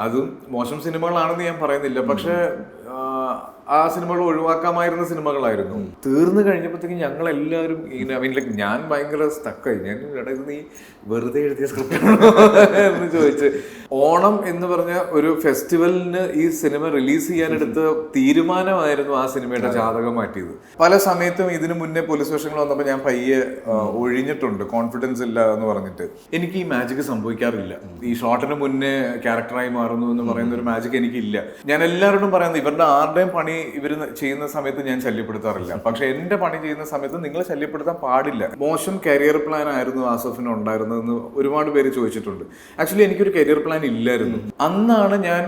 അതും മോശം സിനിമകളാണെന്ന് ഞാൻ പറയുന്നില്ല, പക്ഷെ ആ സിനിമകൾ ഒഴിവാക്കാമായിരുന്ന സിനിമകളായിരുന്നു. തീർന്നു കഴിഞ്ഞപ്പോഴത്തേക്കും ഞങ്ങൾ എല്ലാവരും ഇങ്ങനെ ലൈക്ക് ഞാൻ ഭയങ്കര സ്റ്റക്കായി. ഞാൻ ഇത് നീ വെറുതെ എഴുതിയ സ്ക്രിപ്റ്റാണോ എന്ന് ചോദിച്ച്. ഓണം എന്ന് പറഞ്ഞ ഒരു ഫെസ്റ്റിവലിന് ഈ സിനിമ റിലീസ് ചെയ്യാനെടുത്ത തീരുമാനമായിരുന്നു ആ സിനിമയുടെ ജാതകം മാറ്റിയത്. പല സമയത്തും ഇതിനു മുന്നേ പോലീസ് സ്റ്റേഷനിൽ വന്നപ്പോൾ ഞാൻ പയ്യെ ഒഴിഞ്ഞിട്ടുണ്ട്, കോൺഫിഡൻസ് ഇല്ല എന്ന് പറഞ്ഞിട്ട്. എനിക്ക് ഈ മാജിക് സംഭവിക്കാറില്ല. ഈ ഷോട്ടിന് മുന്നേ ക്യാരക്ടറായി മാറുന്നു എന്ന് പറയുന്ന ഒരു മാജിക് എനിക്കില്ല. ഞാൻ എല്ലാവരോടും പറയുന്നത് ഇവരുടെ ആരുടെയും പണി ഇവർ ചെയ്യുന്ന സമയത്ത് ഞാൻ ശല്യപ്പെടുത്താറില്ല, പക്ഷെ എന്റെ പണി ചെയ്യുന്ന സമയത്ത് നിങ്ങൾ ശല്യപ്പെടുത്താൻ പാടില്ല. മോശം കരിയർ പ്ലാൻ ആയിരുന്നു ആസഫിന് ഉണ്ടായിരുന്നതെന്ന് ഒരുപാട് പേര് ചോദിച്ചിട്ടുണ്ട്. ആക്ച്വലി എനിക്കൊരു കരിയർ പ്ലാൻ ഇല്ലായിരുന്നു. അന്നാണ് ഞാൻ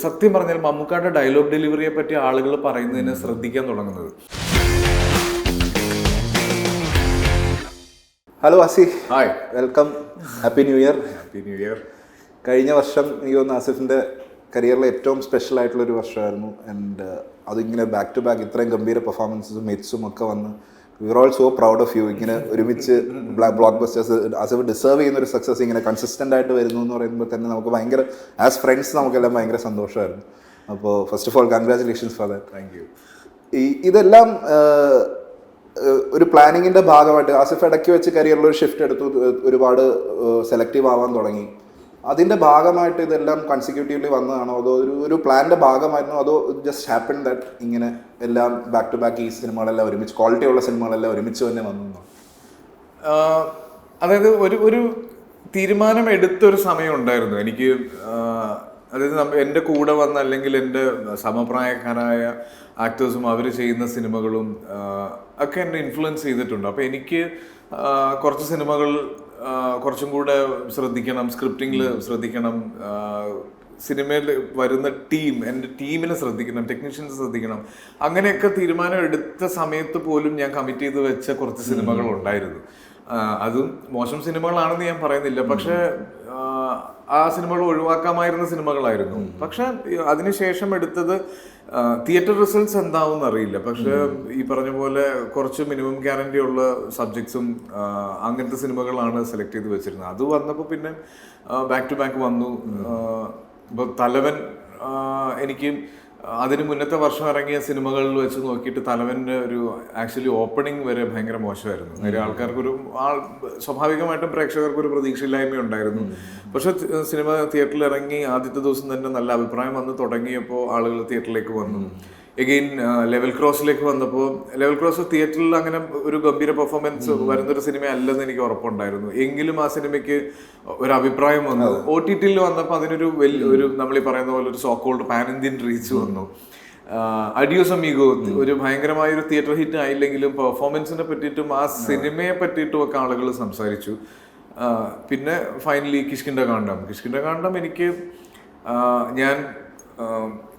സത്യം പറഞ്ഞാൽ മമ്മൂക്കായുടെ ഡയലോഗ് ഡെലിവറിയെ പറ്റി ആളുകൾ പറയുന്നതിനെ ശ്രദ്ധിക്കാൻ തുടങ്ങുന്നത്. ഹലോ ആസി, hi, welcome, happy new year. Happy new year. കഴിഞ്ഞ വർഷം എനിക്ക് തോന്നുന്നു ആസിഫിൻ്റെ കരിയറിലെ ഏറ്റവും സ്പെഷ്യൽ ആയിട്ടുള്ളൊരു വർഷമായിരുന്നു. ആൻഡ് അതിങ്ങനെ ബാക്ക് ടു ബാക്ക് ഇത്രയും ഗംഭീര പെർഫോമൻസും ഹിറ്റ്സും ഒക്കെ വന്ന് we are all so proud of you. ഇങ്ങനെ ഒരുമിച്ച് ബ്ലോക്ക് ബസ്റ്റേഴ്സ് ആസിഫ് ഡിസേർവ് ചെയ്യുന്ന ഒരു സക്സസ് ഇങ്ങനെ കൺസിസ്റ്റൻ്റ് ആയിട്ട് വരുന്നു എന്ന് പറയുമ്പോൾ തന്നെ നമുക്ക് ഭയങ്കര, ആസ് ഫ്രണ്ട്സ് നമുക്കെല്ലാം ഭയങ്കര സന്തോഷമായിരുന്നു. അപ്പോൾ first of all congratulations for that. Thank you. ഇതെല്ലാം ഒരു പ്ലാനിങ്ങിൻ്റെ ഭാഗമായിട്ട് ആസിഫ് ഇടയ്ക്ക് വെച്ച് കരിയറിൽ ഒരു ഷിഫ്റ്റ് എടുത്തു, ഒരുപാട് സെലക്റ്റീവ് ആവാൻ തുടങ്ങി. അതിൻ്റെ ഭാഗമായിട്ട് ഇതെല്ലാം കൺസിക്യൂട്ടീവ്ലി വന്നതാണോ, അതോ ഒരു പ്ലാനിൻ്റെ ഭാഗമായിരുന്നോ, അതോ ജസ്റ്റ് ഹാപ്പൻ ദാറ്റ് ഇങ്ങനെ എല്ലാം ബാക്ക് ടു ബാക്ക് ഈ സിനിമകളെല്ലാം ഒരുമിച്ച്, ക്വാളിറ്റി ഉള്ള സിനിമകളെല്ലാം ഒരുമിച്ച് തന്നെ വന്നു? അതായത് ഒരു തീരുമാനം എടുത്തൊരു സമയം ഉണ്ടായിരുന്നു എനിക്ക്. അതായത് എൻ്റെ കൂടെ വന്ന അല്ലെങ്കിൽ എൻ്റെ സമപ്രായക്കാരായ ആക്ടേഴ്സും അവർ ചെയ്യുന്ന സിനിമകളും ഒക്കെ എന്നെ ഇൻഫ്ലുവൻസ് ചെയ്തിട്ടുണ്ട്. അപ്പോൾ എനിക്ക് കുറച്ച് സിനിമകൾ കുറച്ചും കൂടെ ശ്രദ്ധിക്കണം, സ്ക്രിപ്റ്റിങ്ങിൽ ശ്രദ്ധിക്കണം, സിനിമയിൽ വരുന്ന ടീം, എൻ്റെ ടീമിനെ ശ്രദ്ധിക്കണം, ടെക്നീഷ്യൻസ് ശ്രദ്ധിക്കണം. അങ്ങനെയൊക്കെ തീരുമാനം എടുത്ത സമയത്ത് പോലും ഞാൻ കമ്മിറ്റ് ചെയ്ത് വെച്ച കുറച്ച് സിനിമകൾ ഉണ്ടായിരുന്നു. അതും മോശം സിനിമകളാണെന്ന് ഞാൻ പറയുന്നില്ല, പക്ഷെ ആ സിനിമകൾ ഒഴിവാക്കാമായിരുന്ന സിനിമകളായിരുന്നു. പക്ഷെ അതിനുശേഷം എടുത്തത് തിയേറ്റർ റിസൾട്ട്സ് എന്താവും അറിയില്ല. പക്ഷെ ഈ പറഞ്ഞ പോലെ കുറച്ച് മിനിമം ഗ്യാരണ്ടി ഉള്ള സബ്ജക്ട്സും അങ്ങനത്തെ സിനിമകളാണ് സെലക്ട് ചെയ്ത് വെച്ചിരുന്നത്. അത് വന്നപ്പോൾ പിന്നെ ബാക്ക് ടു ബാക്ക് വന്നു. ഇപ്പോൾ തലവൻ എനിക്ക് അതിന് മുന്നത്തെ വർഷം ഇറങ്ങിയ സിനിമകളിൽ വെച്ച് നോക്കിയിട്ട് തലവൻ്റെ ഒരു ആക്ച്വലി ഓപ്പണിംഗ് വരെ ഭയങ്കര മോശമായിരുന്നു. കാര്യം ആൾക്കാർക്കൊരു സ്വാഭാവികമായിട്ടും പ്രേക്ഷകർക്കൊരു പ്രതീക്ഷയില്ലായ്മ ഉണ്ടായിരുന്നു. പക്ഷെ സിനിമ തിയേറ്ററിൽ ഇറങ്ങി ആദ്യത്തെ ദിവസം തന്നെ നല്ല അഭിപ്രായം വന്ന് തുടങ്ങിയപ്പോൾ ആളുകൾ തിയേറ്ററിലേക്ക് വന്നു. എഗെയിൻ ലെവൽ ക്രോസിലേക്ക് വന്നപ്പോൾ, ലെവൽ ക്രോസ് തിയേറ്ററിൽ അങ്ങനെ ഒരു ഗംഭീര പെർഫോമൻസ് വരുന്നൊരു സിനിമ അല്ലെന്ന് എനിക്ക് ഉറപ്പുണ്ടായിരുന്നു. എങ്കിലും ആ സിനിമയ്ക്ക് ഒരു അഭിപ്രായം വന്നു. OTT-ൽ വന്നപ്പോൾ അതിനൊരു ഒരു നമ്മളീ പറയുന്ന പോലെ ഒരു സോക്കോൾഡ് പാൻ ഇന്ത്യൻ റീച്ച് വന്നു. അഡിയോസ് അമീഗോ ഒരു ഭയങ്കരമായൊരു തിയേറ്റർ ഹിറ്റ് ആയില്ലെങ്കിലും പെർഫോമൻസിനെ പറ്റിയിട്ടും ആ സിനിമയെ പറ്റിയിട്ടും ഒക്കെ ആളുകൾ സംസാരിച്ചു. പിന്നെ ഫൈനലി കിഷ്കിന്ദ കാണ്ഡം എനിക്ക് ഞാൻ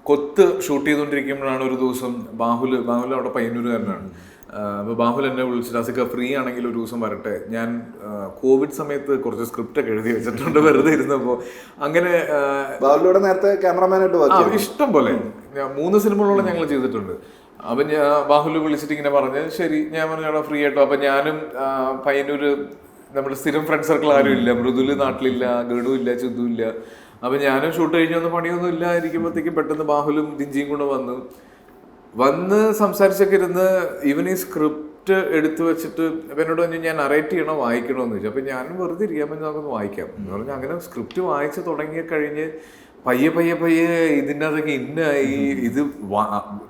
കൊത്ത് ഷൂട്ട് ചെയ്തുകൊണ്ടിരിക്കുമ്പോഴാണ് ഒരു ദിവസം ബാഹുൽ അവിടെ പയ്യന്നൂരുകാരനാണ്. അപ്പോൾ ബാഹുൽ എന്നെ വിളിച്ചിട്ട് അസിക്ക ഫ്രീ ആണെങ്കിൽ ഒരു ദിവസം വരട്ടെ, ഞാൻ കോവിഡ് സമയത്ത് കുറച്ച് സ്ക്രിപ്റ്റൊക്കെ എഴുതി വെച്ചിട്ടുണ്ട് വെറുതെ ഇരുന്നപ്പോൾ. അങ്ങനെ ബാഹുലിലൂടെ നേരത്തെ ക്യാമറമാനായിട്ട് ഇഷ്ടം പോലെ 3 സിനിമകളോളം ഞങ്ങൾ ചെയ്തിട്ടുണ്ട്. അപ്പം ഞാൻ ബാഹുൽ വിളിച്ചിട്ട് ഇങ്ങനെ പറഞ്ഞ് ശരി, ഞാൻ പറഞ്ഞു അവിടെ ഫ്രീ ആയിട്ടോ. അപ്പം ഞാനും പയ്യന്നൂർ നമ്മുടെ സ്ഥിരം ഫ്രണ്ട് സർക്കിൾ ആരും ഇല്ല, മൃദുല് നാട്ടിലില്ല, ഗഡു ഇല്ല, ചുദ്ദു ഇല്ല. അപ്പം ഞാനും ഷൂട്ട് കഴിഞ്ഞ് വന്ന് പണിയൊന്നും ഇല്ലാതിരിക്കുമ്പോഴത്തേക്കും പെട്ടെന്ന് ബാഹുലും ദിഞ്ചിയും കൂടെ വന്ന് സംസാരിച്ചൊക്കെ ഇരുന്ന് ഇവൻ ഈ സ്ക്രിപ്റ്റ് എടുത്തു വെച്ചിട്ട് അപ്പം എന്നോട് പറഞ്ഞു ഞാൻ നറേറ്റ് ചെയ്യണോ വായിക്കണോ എന്ന് ചോദിച്ചു. അപ്പം ഞാനും വെറുതെ ഇരിക്കാൻ പറ്റും, നമുക്കൊന്ന് വായിക്കാം എന്ന് പറഞ്ഞു. അങ്ങനെ സ്ക്രിപ്റ്റ് വായിച്ച് തുടങ്ങി കഴിഞ്ഞ് പയ്യെ ഇതിൻ്റെ അതൊക്കെ ഇന്നായി. ഇത്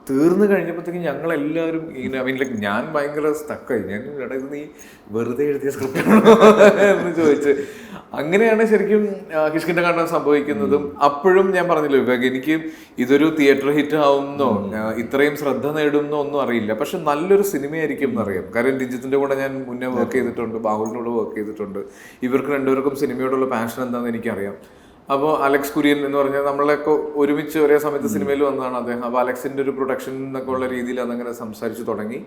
തീർന്നു കഴിഞ്ഞപ്പോഴത്തേക്കും ഞങ്ങളെല്ലാവരും ഇങ്ങനെ ലൈക്ക് ഞാൻ ഭയങ്കര സ്റ്റക്കായി. ഞാൻ ഇത് നീ വെറുതെ എഴുതിയ സ്ക്രിപ്റ്റാണോ എന്ന് ചോദിച്ച്. അങ്ങനെയാണ് ശരിക്കും കിഷ്കിന്ദ കാണ്ഡം സംഭവിക്കുന്നതും. അപ്പോഴും ഞാൻ പറഞ്ഞില്ല വിവേക്, എനിക്ക് ഇതൊരു തിയേറ്റർ ഹിറ്റ് ആവുന്നോ ഇത്രയും ശ്രദ്ധ നേടുന്നോ ഒന്നും അറിയില്ല, പക്ഷെ നല്ലൊരു സിനിമയായിരിക്കും എന്നറിയാം. കാര്യം രഞ്ജിത്തിന്റെ കൂടെ ഞാൻ മുന്നേ വർക്ക് ചെയ്തിട്ടുണ്ട്, ബാഹുലിനോട് വർക്ക് ചെയ്തിട്ടുണ്ട്. ഇവർക്ക് രണ്ടുപേർക്കും സിനിമയോടുള്ള പാഷൻ എന്താണെന്ന് എനിക്കറിയാം. അപ്പോൾ അലക്സ് കുര്യൻ എന്ന് പറഞ്ഞാൽ നമ്മളെയൊക്കെ ഒരുമിച്ച് ഒരേ സമയത്ത് സിനിമയിൽ വന്നതാണ് അദ്ദേഹം. അപ്പോൾ അലക്സിൻ്റെ ഒരു പ്രൊഡക്ഷൻ എന്നൊക്കെ ഉള്ള രീതിയിൽ അതങ്ങനെ സംസാരിച്ച് തുടങ്ങി.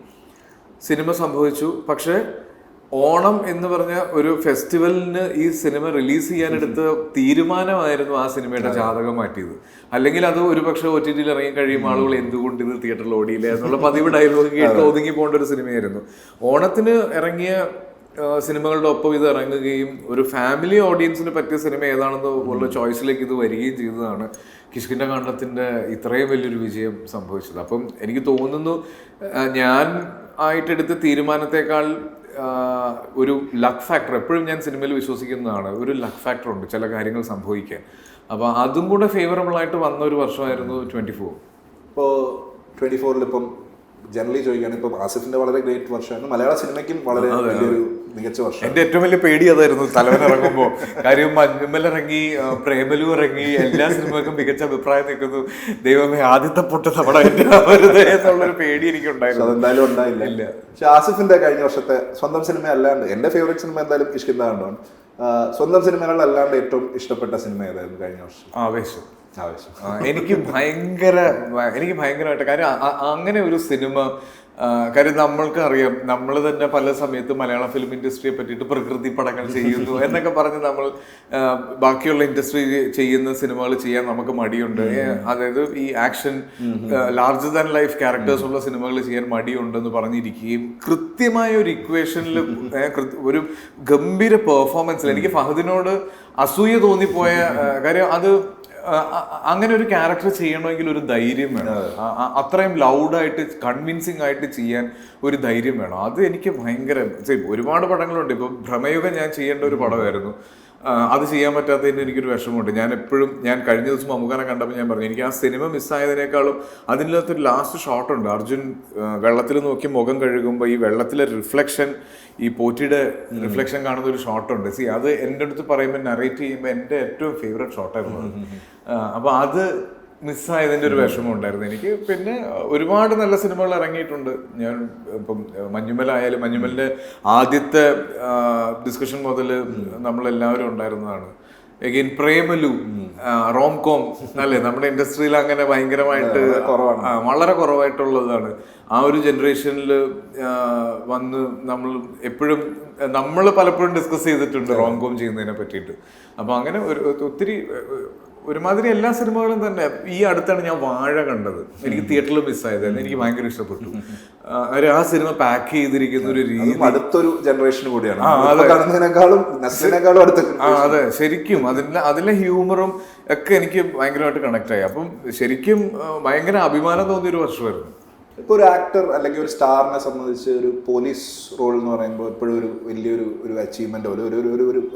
സിനിമ സംഭവിച്ചു. പക്ഷേ ഓണം എന്ന് പറഞ്ഞ ഒരു ഫെസ്റ്റിവലിന് ഈ സിനിമ റിലീസ് ചെയ്യാനെടുത്ത തീരുമാനമായിരുന്നു ആ സിനിമയുടെ ജാതകം മാറ്റിയത്. അല്ലെങ്കിൽ അത് ഒരു പക്ഷേ OTT-ൽ ഇറങ്ങി കഴിയുമ്പോൾ ആളുകൾ എന്തുകൊണ്ട് ഇത് തിയേറ്ററിൽ ഓടിയില്ല എന്നുള്ള പതിവ് ഡയലോഗ് കേട്ട് ഒതുങ്ങി പോകേണ്ട ഒരു സിനിമയായിരുന്നു. ഓണത്തിന് ഇറങ്ങിയ സിനിമകളുടെ ഒപ്പം ഇത് ഇറങ്ങുകയും ഒരു ഫാമിലി ഓഡിയൻസിന് പറ്റിയ സിനിമ ഏതാണെന്ന് ഉള്ള ചോയ്സിലേക്ക് ഇത് വരികയും ചെയ്തതാണ് കിഷ്കിന്ധാകാണ്ഡത്തിൻ്റെ ഇത്രയും വലിയൊരു വിജയം സംഭവിച്ചത്. അപ്പം എനിക്ക് തോന്നുന്നു ഞാൻ ആയിട്ടെടുത്ത തീരുമാനത്തെക്കാൾ ഒരു ലക്ക് ഫാക്ടർ, എപ്പോഴും ഞാൻ സിനിമയിൽ വിശ്വസിക്കുന്നതാണ്, ഒരു ലക്ക് ഫാക്ടർ ഉണ്ട് ചില കാര്യങ്ങൾ സംഭവിക്കാൻ. അപ്പോൾ അതും കൂടെ ഫേവറബിൾ ആയിട്ട് വന്ന ഒരു വർഷമായിരുന്നു 24. ഇപ്പോൾ 24-ൽ ഇപ്പം ജനറലി ചോദിക്കുകയാണെങ്കിൽ ഇപ്പം ആസിഫിന്റെ വളരെ ഗ്രേറ്റ് വർഷമാണ്, മലയാള സിനിമയ്ക്കും വളരെ വലിയൊരു മികച്ച വർഷം. എൻ്റെ ഏറ്റവും വലിയ പേടി അതായിരുന്നു തലവൻ ഇറങ്ങുമ്പോൾ. കാര്യം മഞ്ഞുമ്മൽ ഇറങ്ങി, പ്രേമലു ഇറങ്ങി, എല്ലാ സിനിമകൾക്കും മികച്ച അഭിപ്രായം നിൽക്കുന്നു. ദൈവമേ, ആദ്യത്തെ പൊട്ട് നമ്മുടെ എന്നുള്ളൊരു പേടി എനിക്കുണ്ടായിരുന്നു. അതെന്തായാലും ഉണ്ടായില്ല. പക്ഷെ ആസിഫിന്റെ കഴിഞ്ഞ വർഷത്തെ സ്വന്തം സിനിമ അല്ലാണ്ട്, എൻ്റെ ഫേവറേറ്റ് സിനിമ എന്തായാലും കിഷ്കിന്ധാകാണ്ഡമാണ്. സ്വന്തം സിനിമകളിലല്ലാണ്ട് ഏറ്റവും ഇഷ്ടപ്പെട്ട സിനിമ ഏതായിരുന്നു കഴിഞ്ഞ വർഷം? ആവേശം. എനിക്ക് ഭയങ്കരമായിട്ട് കാര്യം അങ്ങനെ ഒരു സിനിമ. കാര്യം നമ്മൾക്ക് അറിയാം, നമ്മൾ തന്നെ പല സമയത്ത് മലയാള ഫിലിം ഇൻഡസ്ട്രിയെ പറ്റിയിട്ട് പ്രകൃതി പടങ്ങൾ ചെയ്യുന്നു എന്നൊക്കെ പറഞ്ഞ് നമ്മൾ ബാക്കിയുള്ള ഇൻഡസ്ട്രി ചെയ്യുന്ന സിനിമകൾ ചെയ്യാൻ നമുക്ക് മടിയുണ്ട്. അതായത് ഈ action larger than life characters ഉള്ള സിനിമകൾ ചെയ്യാൻ മടിയുണ്ടെന്ന് പറഞ്ഞിരിക്കുകയും കൃത്യമായ ഒരു ഇക്വേഷനിൽ ഒരു ഗംഭീര പെർഫോമൻസിൽ എനിക്ക് ഫഹദിനോട് അസൂയ തോന്നിപ്പോയ കാര്യം. അത് അങ്ങനെ ഒരു ക്യാരക്ടർ ചെയ്യണമെങ്കിൽ ഒരു ധൈര്യം വേണം. അത്രയും ലൗഡായിട്ട് കൺവിൻസിങ് ആയിട്ട് ചെയ്യാൻ ഒരു ധൈര്യം വേണം. അത് എനിക്ക് ഭയങ്കര, ഒരുപാട് പടങ്ങളുണ്ട്. ഇപ്പൊ ഭ്രമയുഗം ഞാൻ ചെയ്യേണ്ട ഒരു പടമായിരുന്നു, അത് ചെയ്യാൻ പറ്റാത്തതിന് എനിക്കൊരു വിഷമമുണ്ട്. ഞാൻ കഴിഞ്ഞ ദിവസം മമ്മൂക്കാനെ കണ്ടപ്പോൾ ഞാൻ പറഞ്ഞു, എനിക്ക് ആ സിനിമ മിസ്സായതിനേക്കാളും അതിനകത്തൊരു ലാസ്റ്റ് ഷോട്ടുണ്ട്. അർജുൻ വെള്ളത്തിൽ നോക്കി മുഖം കഴുകുമ്പോൾ ഈ വെള്ളത്തിലെ റിഫ്ലക്ഷൻ, ഈ പോറ്റിയുടെ റിഫ്ലക്ഷൻ കാണുന്ന ഒരു ഷോട്ടുണ്ട്. അത് എൻ്റെ അടുത്ത് പറയുമ്പോൾ നറേറ്റ് ചെയ്യുമ്പോൾ എൻ്റെ ഏറ്റവും ഫേവറേറ്റ് ഷോട്ടായിരുന്നു. അപ്പോൾ അത് മിസ്സായതിൻ്റെ ഒരു വിഷമം ഉണ്ടായിരുന്നു എനിക്ക്. പിന്നെ ഒരുപാട് നല്ല സിനിമകൾ ഇറങ്ങിയിട്ടുണ്ട്. ഞാൻ ഇപ്പം മഞ്ഞുമലായാലും, മഞ്ഞുമലിൻ്റെ ആദ്യത്തെ ഡിസ്കഷൻ മുതൽ നമ്മളെല്ലാവരും ഉണ്ടായിരുന്നതാണ്. എഗെയിൻ പ്രേമലു, റോംകോം അല്ലേ, നമ്മുടെ ഇൻഡസ്ട്രിയിൽ അങ്ങനെ ഭയങ്കരമായിട്ട് വളരെ കുറവായിട്ടുള്ളതാണ്. ആ ഒരു ജനറേഷനിൽ വന്ന് നമ്മൾ പലപ്പോഴും ഡിസ്കസ് ചെയ്തിട്ടുണ്ട് റോംകോം ചെയ്യുന്നതിനെ പറ്റിയിട്ട്. അപ്പോൾ അങ്ങനെ ഒത്തിരി ഒരുമാതിരി എല്ലാ സിനിമകളും തന്നെ. ഈ അടുത്താണ് ഞാൻ വാഴ കണ്ടത്. എനിക്ക് തിയേറ്ററിൽ മിസ്സായതായിരുന്നു. എനിക്ക് ഭയങ്കര ഇഷ്ടപ്പെട്ടു. ആ സിനിമ പാക്ക് ചെയ്തിരിക്കുന്ന ഒരു രീതി അടുത്തൊരു ജനറേഷൻ കൂടിയാണ്. അതെ, ശരിക്കും അതിലെ ഹ്യൂമറും ഒക്കെ എനിക്ക് ഭയങ്കരമായിട്ട് കണക്ട് ആയി. അപ്പം ശരിക്കും ഭയങ്കര അഭിമാനം തോന്നിയൊരു വർഷമായിരുന്നു. ഇപ്പോൾ ഒരു ആക്ടർ അല്ലെങ്കിൽ ഒരു സ്റ്റാറിനെ സംബന്ധിച്ച് ഒരു പോലീസ് റോൾ എന്ന് പറയുമ്പോൾ എപ്പോഴും ഒരു വലിയൊരു അച്ചീവ്മെന്റ് പോലെ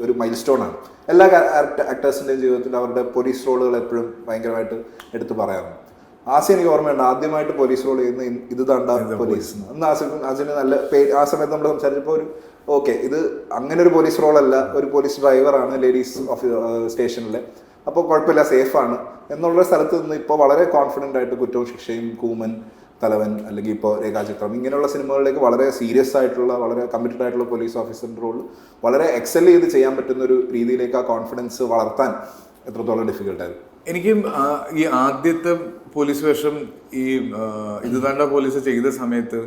ഒരു മൈൽ സ്റ്റോൺ ആണ്. എല്ലാ ആക്ടേഴ്സിൻ്റെയും ജീവിതത്തിൽ അവരുടെ പോലീസ് റോളുകൾ എപ്പോഴും ഭയങ്കരമായിട്ട് എടുത്ത് പറയാറുണ്ട്. ആസിഫ് എനിക്ക് ഓർമ്മയുണ്ട്, ആദ്യമായിട്ട് പോലീസ് റോൾ ചെയ്യുന്ന ഇത് താണ്ട പോലീസ്. അന്ന് ആസിഫിന് നല്ല പേര്. ആ സമയത്ത് നമ്മൾ സംസാരിച്ചപ്പോൾ ഓക്കെ, ഇത് അങ്ങനെ ഒരു പോലീസ് റോളല്ല, ഒരു പോലീസ് ഡ്രൈവറാണ് ലേഡീസ് സ്റ്റേഷനിലെ, അപ്പോൾ കുഴപ്പമില്ല, സേഫാണ് എന്നുള്ള സ്ഥലത്ത് നിന്ന് ഇപ്പോൾ വളരെ കോൺഫിഡൻ്റ് ആയിട്ട് കുറ്റവും ശിക്ഷയും, കൂമൻ, തലവൻ, അല്ലെങ്കിൽ ഇപ്പോൾ രേഖാചിത്രം, ഇങ്ങനെയുള്ള സിനിമകളിലേക്ക് വളരെ സീരിയസ് ആയിട്ടുള്ള, വളരെ കമ്മിറ്റഡ് ആയിട്ടുള്ള പോലീസ് ഓഫീസറിൻ്റെ റോൾ വളരെ എക്സൽ ചെയ്ത് ചെയ്യാൻ പറ്റുന്ന ഒരു രീതിയിലേക്ക് ആ കോൺഫിഡൻസ് വളർത്താൻ എത്രത്തോളം ഡിഫിക്കൽട്ടായിരുന്നു? എനിക്കും ഈ ആദ്യത്തെ പോലീസ് വേഷം ഈ ഇത് താണ്ട പോലീസ് ചെയ്ത സമയത്ത്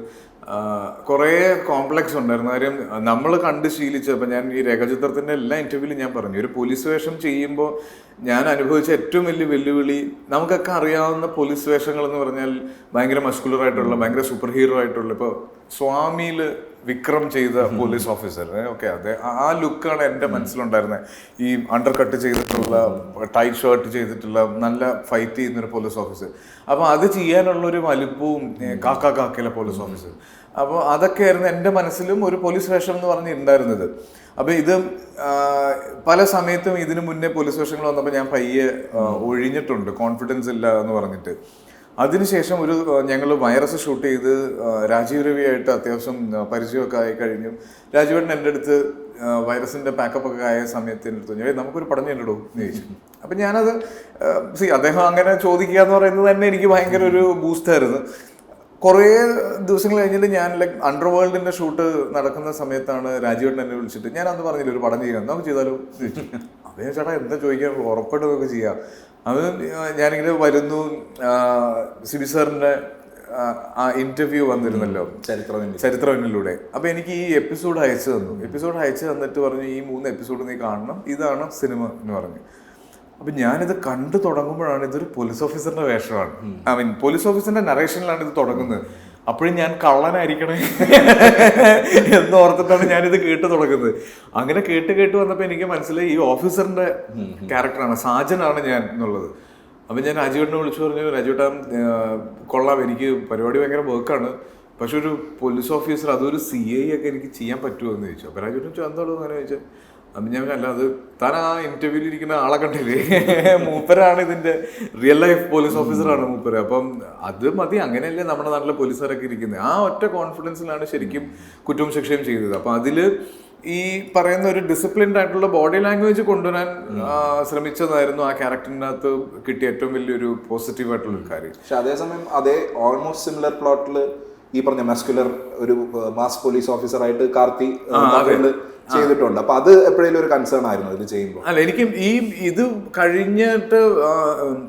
കുറേ കോംപ്ലക്സ് ഉണ്ടായിരുന്നു. കാര്യം നമ്മൾ കണ്ട് ശീലിച്ചപ്പോൾ, ഞാൻ ഈ രേഖാചിത്രത്തിൻ്റെ എല്ലാ ഇൻ്റർവ്യൂവിലും ഞാൻ പറഞ്ഞു, ഒരു പോലീസ് വേഷം ചെയ്യുമ്പോൾ ഞാൻ അനുഭവിച്ച ഏറ്റവും വലിയ വെല്ലുവിളി, നമുക്കൊക്കെ അറിയാവുന്ന പോലീസ് വേഷങ്ങൾ എന്ന് പറഞ്ഞാൽ ഭയങ്കര മസ്കുലറായിട്ടുള്ള, ഭയങ്കര സൂപ്പർ ഹീറോ ആയിട്ടുള്ള, ഇപ്പോൾ സ്വാമിയിൽ വിക്രം ചെയ്ത പോലീസ് ഓഫീസർ, ഓക്കെ, അതെ, ആ ലുക്കാണ് എൻ്റെ മനസ്സിലുണ്ടായിരുന്നത്. ഈ അണ്ടർ കട്ട് ചെയ്തിട്ടുള്ള, ടൈറ്റ് ഷർട്ട് ചെയ്തിട്ടുള്ള, നല്ല ഫൈറ്റ് ചെയ്യുന്നൊരു പോലീസ് ഓഫീസർ. അപ്പോൾ അത് ചെയ്യാനുള്ളൊരു വലുപ്പവും, കാക്കയിലെ പോലീസ് ഓഫീസർ. അപ്പോൾ അതൊക്കെയായിരുന്നു എൻ്റെ മനസ്സിലും ഒരു പോലീസ് വേഷം എന്ന് പറഞ്ഞിട്ടുണ്ടായിരുന്നത്. അപ്പോൾ ഇത് പല സമയത്തും ഇതിനു മുന്നേ പോലീസ് വേഷങ്ങൾ വന്നപ്പോൾ ഞാൻ പയ്യെ ഒഴിഞ്ഞിട്ടുണ്ട്, കോൺഫിഡൻസ് ഇല്ല എന്ന് പറഞ്ഞിട്ട്. അതിനുശേഷം ഞങ്ങൾ വൈറസ് ഷൂട്ട് ചെയ്ത് രാജീവ് രവിയായിട്ട് അത്യാവശ്യം പരിചയമൊക്കെ ആയി കഴിഞ്ഞു. രാജീവേട്ടൻ എൻ്റെ അടുത്ത് വൈറസിൻ്റെ പാക്കപ്പ് ഒക്കെ ആയ സമയത്ത് എൻ്റെ അടുത്ത് നമുക്കൊരു പടം ചെയ്യണ്ടോ എന്ന് ചോദിച്ചു. അപ്പം ഞാനത് അദ്ദേഹം അങ്ങനെ ചോദിക്കുക എന്ന് പറയുന്നത് തന്നെ എനിക്ക് ഭയങ്കര ഒരു ബൂസ്റ്റായിരുന്നു. കുറേ ദിവസങ്ങൾ കഴിഞ്ഞിട്ട് ഞാൻ അണ്ടർ വേൾഡിൻ്റെ ഷൂട്ട് നടക്കുന്ന സമയത്താണ് രാജീവേട്ടൻ എന്നെ വിളിച്ചിട്ട്, ഞാൻ അന്ന് പറഞ്ഞില്ല ഒരു പടം ചെയ്യാം, നമുക്ക് ചെയ്താലോ ചോദിച്ചു. അതേ ചേട്ടാ, എന്താ ചോദിക്കാനുള്ളൂ, ഉറപ്പായിട്ട് നമുക്ക് ചെയ്യാം. അത് ഞാനിങ്ങനെ വരുന്നു, സിബി സാറിൻ്റെ ആ ഇന്റർവ്യൂ വന്നിരുന്നല്ലോ ചരിത്രവനിലൂടെ. അപ്പോൾ എനിക്ക് ഈ എപ്പിസോഡ് അയച്ചു തന്നിട്ട് പറഞ്ഞു, ഈ 3 എപ്പിസോഡ് നീ കാണണം, ഇതാണ് സിനിമ എന്ന് പറഞ്ഞു. അപ്പം ഞാനിത് കണ്ടു തുടങ്ങുമ്പോഴാണ് ഇതൊരു പോലീസ് ഓഫീസറിൻ്റെ വേഷമാണ്. പോലീസ് ഓഫീസറിൻ്റെ നറേഷനിലാണ് ഇത് തുടങ്ങുന്നത്. അപ്പോഴും ഞാൻ കള്ളനായിരിക്കണേ എന്ന് ഓർത്തിട്ടാണ് ഞാനിത് കേട്ട് തുടങ്ങുന്നത്. അങ്ങനെ കേട്ട് വന്നപ്പോൾ എനിക്ക് മനസ്സിലായി ഈ ഓഫീസറിന്റെ ക്യാരക്ടറാണ്, സാജനാണ് ഞാൻ എന്നുള്ളത്. അപ്പം ഞാൻ രാജുവേട്ടനെ വിളിച്ചു പറഞ്ഞു, രാജുവേട്ടാ കൊള്ളാം, എനിക്ക് പരിപാടി ഭയങ്കര വർക്കാണ്, പക്ഷെ ഒരു പോലീസ് ഓഫീസർ അതൊരു CI ഒക്കെ എനിക്ക് ചെയ്യാൻ പറ്റുമോ എന്ന് ചോദിച്ചു. അപ്പം രാജുവേട്ടൻ ചോദിച്ചു എന്താണോ അങ്ങനെ ചോദിച്ചാൽ, അപ്പം ഞാൻ അല്ലാതെ താൻ ആ ഇന്റർവ്യൂവിൽ ഇരിക്കുന്ന ആളെ കണ്ടില്ലേ, മൂപ്പരാണ് ഇതിന്റെ റിയൽ ലൈഫ് പോലീസ് ഓഫീസറാണ് മൂപ്പര്. അപ്പം അത് മതി, അങ്ങനെയല്ലേ നമ്മുടെ നാട്ടിലെ പോലീസുകാരൊക്കെ ഇരിക്കുന്നത്. ആ ഒറ്റ കോൺഫിഡൻസിലാണ് ശരിക്കും കുറ്റവും ശിക്ഷയും ചെയ്തത്. അപ്പം അതില് ഈ പറയുന്ന ഒരു ഡിസിപ്ലിൻഡ് ആയിട്ടുള്ള ബോഡി ലാംഗ്വേജ് കൊണ്ടുവരാൻ ശ്രമിച്ചതായിരുന്നു ആ ക്യാരക്ടറിനകത്ത് കിട്ടിയ ഏറ്റവും വലിയൊരു പോസിറ്റീവ് ആയിട്ടുള്ള ഒരു കാര്യം. പക്ഷെ അതേസമയം അതേ ഓൾമോസ്റ്റ് സിമിലർ പ്ലോട്ടിൽ ഈ പറഞ്ഞ മസ്കുലർ ഒരു മാസ് പോലീസ് ഓഫീസറായിട്ട് കാർത്തി ചെയ്തിട്ടുണ്ട്. അപ്പൊ അത് എപ്പോഴേലും ഒരു കൺസേൺ ആയിരുന്നു ഇത് ചെയ്യുമ്പോൾ? അല്ല, എനിക്ക് ഇത് കഴിഞ്ഞിട്ട്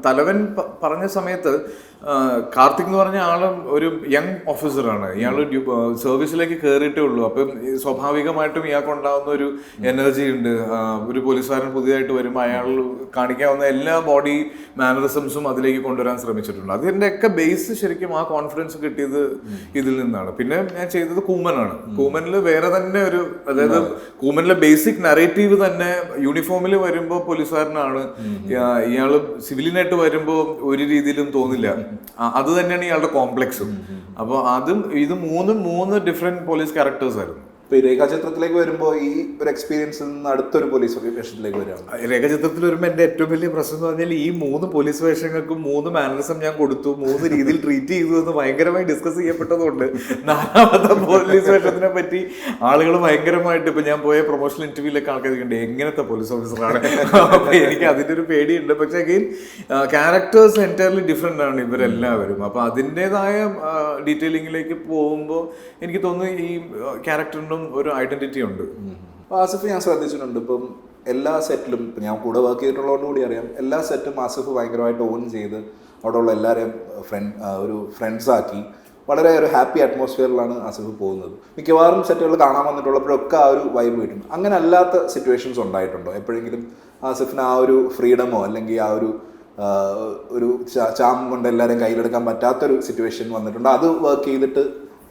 തലവൻ പറഞ്ഞ സമയത്ത് കാർത്തിക് എന്ന് പറഞ്ഞ ആളും ഒരു യങ് ഓഫീസറാണ്. ഇയാൾ സർവീസിലേക്ക് കയറിയിട്ടേ ഉള്ളൂ. അപ്പം സ്വാഭാവികമായിട്ടും ഇയാൾക്ക് ഉണ്ടാകുന്ന ഒരു എനർജി ഉണ്ട്. ഒരു പോലീസുകാരൻ പുതിയതായിട്ട് വരുമ്പോൾ അയാൾ കാണിക്കാവുന്ന എല്ലാ ബോഡി മാനറിസംസും അതിലേക്ക് കൊണ്ടുവരാൻ ശ്രമിച്ചിട്ടുണ്ട്. അതിൻ്റെയൊക്കെ ബേസ് ശരിക്കും ആ കോൺഫിഡൻസ് കിട്ടിയത് ഇതിൽ നിന്നാണ്. പിന്നെ ഞാൻ ചെയ്തത് കൂമനാണ്. കൂമനിൽ വേറെ തന്നെ ഒരു, അതായത് കൂമനിലെ ബേസിക് നറേറ്റീവ് തന്നെ യൂണിഫോമിൽ വരുമ്പോൾ പോലീസുകാരനാണ്, ഇയാള് സിവിലിനായിട്ട് വരുമ്പോൾ ഒരു രീതിയിലും തോന്നില്ല. അത് തന്നെയാണ് ഇയാളുടെ കോംപ്ലക്സും. അപ്പോൾ അതും ഇത് മൂന്ന് ഡിഫറെന്റ് പോലീസ് ക്യാരക്ടേഴ്സ് ആയിരുന്നു. ഇപ്പൊ രേഖാചിത്രത്തിലേക്ക് വരുമ്പോൾ ഈ ഒരു എക്സ്പീരിയൻസിൽ നിന്ന് അടുത്തൊരു പോലീസ് വേഷത്തിലേക്ക് വരികയാണ്. രേഖാചിത്രത്തിൽ വരുമ്പോൾ എൻ്റെ ഏറ്റവും വലിയ പ്രശ്നം എന്ന് പറഞ്ഞാൽ ഈ 3 പോലീസ് വേഷങ്ങൾക്കും 3 മാനറിസം ഞാൻ കൊടുത്തു, 3 രീതിയിൽ ട്രീറ്റ് ചെയ്തു എന്ന് ഭയങ്കരമായി ഡിസ്കസ് ചെയ്യപ്പെട്ടതുകൊണ്ട് 4ാമത്തെ പോലീസ് വേഷത്തിനെ പറ്റി ആളുകൾ ഭയങ്കരമായിട്ട്, ഇപ്പൊ ഞാൻ പോയ പ്രൊമോഷണൽ ഇന്റർവ്യൂലൊക്കെ ആൾക്കാർ കണ്ട് എങ്ങനത്തെ പോലീസ് ഓഫീസറാണ്. അപ്പൊ എനിക്ക് അതിൻ്റെ ഒരു പേടിയുണ്ട്. പക്ഷേ അഗെയിൻ ക്യാരക്ടേഴ്സ് എൻറ്റയർലി ഡിഫറെൻ്റ് ആണ് ഇവരെല്ലാവരും. അപ്പൊ അതിൻ്റെതായ ഡീറ്റെയിലിങ്ങിലേക്ക് പോകുമ്പോൾ എനിക്ക് തോന്നുന്നു ഈ ക്യാരക്ടറിന് ഒരു ഐഡന്റിറ്റി ഉണ്ട്. ആസിഫ് ഞാൻ ശ്രദ്ധിച്ചിട്ടുണ്ട്, ഇപ്പം എല്ലാ സെറ്റിലും ഞാൻ കൂടെ വർക്ക് ചെയ്തിട്ടുള്ളതുകൊണ്ട് കൂടി അറിയാം, എല്ലാ സെറ്റും ആസിഫ് ഭയങ്കരമായിട്ട് ഓൺ ചെയ്ത് അവിടെയുള്ള എല്ലാവരെയും ഒരു ഫ്രണ്ട്സാക്കി വളരെ ഒരു ഹാപ്പി അറ്റ്മോസ്ഫിയറിലാണ് ആസിഫ് പോകുന്നത്. മിക്കവാറും സെറ്റുകൾ കാണാൻ വന്നിട്ടുള്ളപ്പോഴൊക്കെ ആ ഒരു വൈബ് കിട്ടും. അങ്ങനെ അല്ലാത്ത സിറ്റുവേഷൻസ് ഉണ്ടായിട്ടുണ്ടോ എപ്പോഴെങ്കിലും? ആസിഫിന് ആ ഒരു ഫ്രീഡമോ അല്ലെങ്കിൽ ആ ഒരു ചാം കൊണ്ട് എല്ലാവരെയും കയ്യിലെടുക്കാൻ പറ്റാത്തൊരു സിറ്റുവേഷൻ വന്നിട്ടുണ്ടോ? അത് വർക്ക് ചെയ്തിട്ട്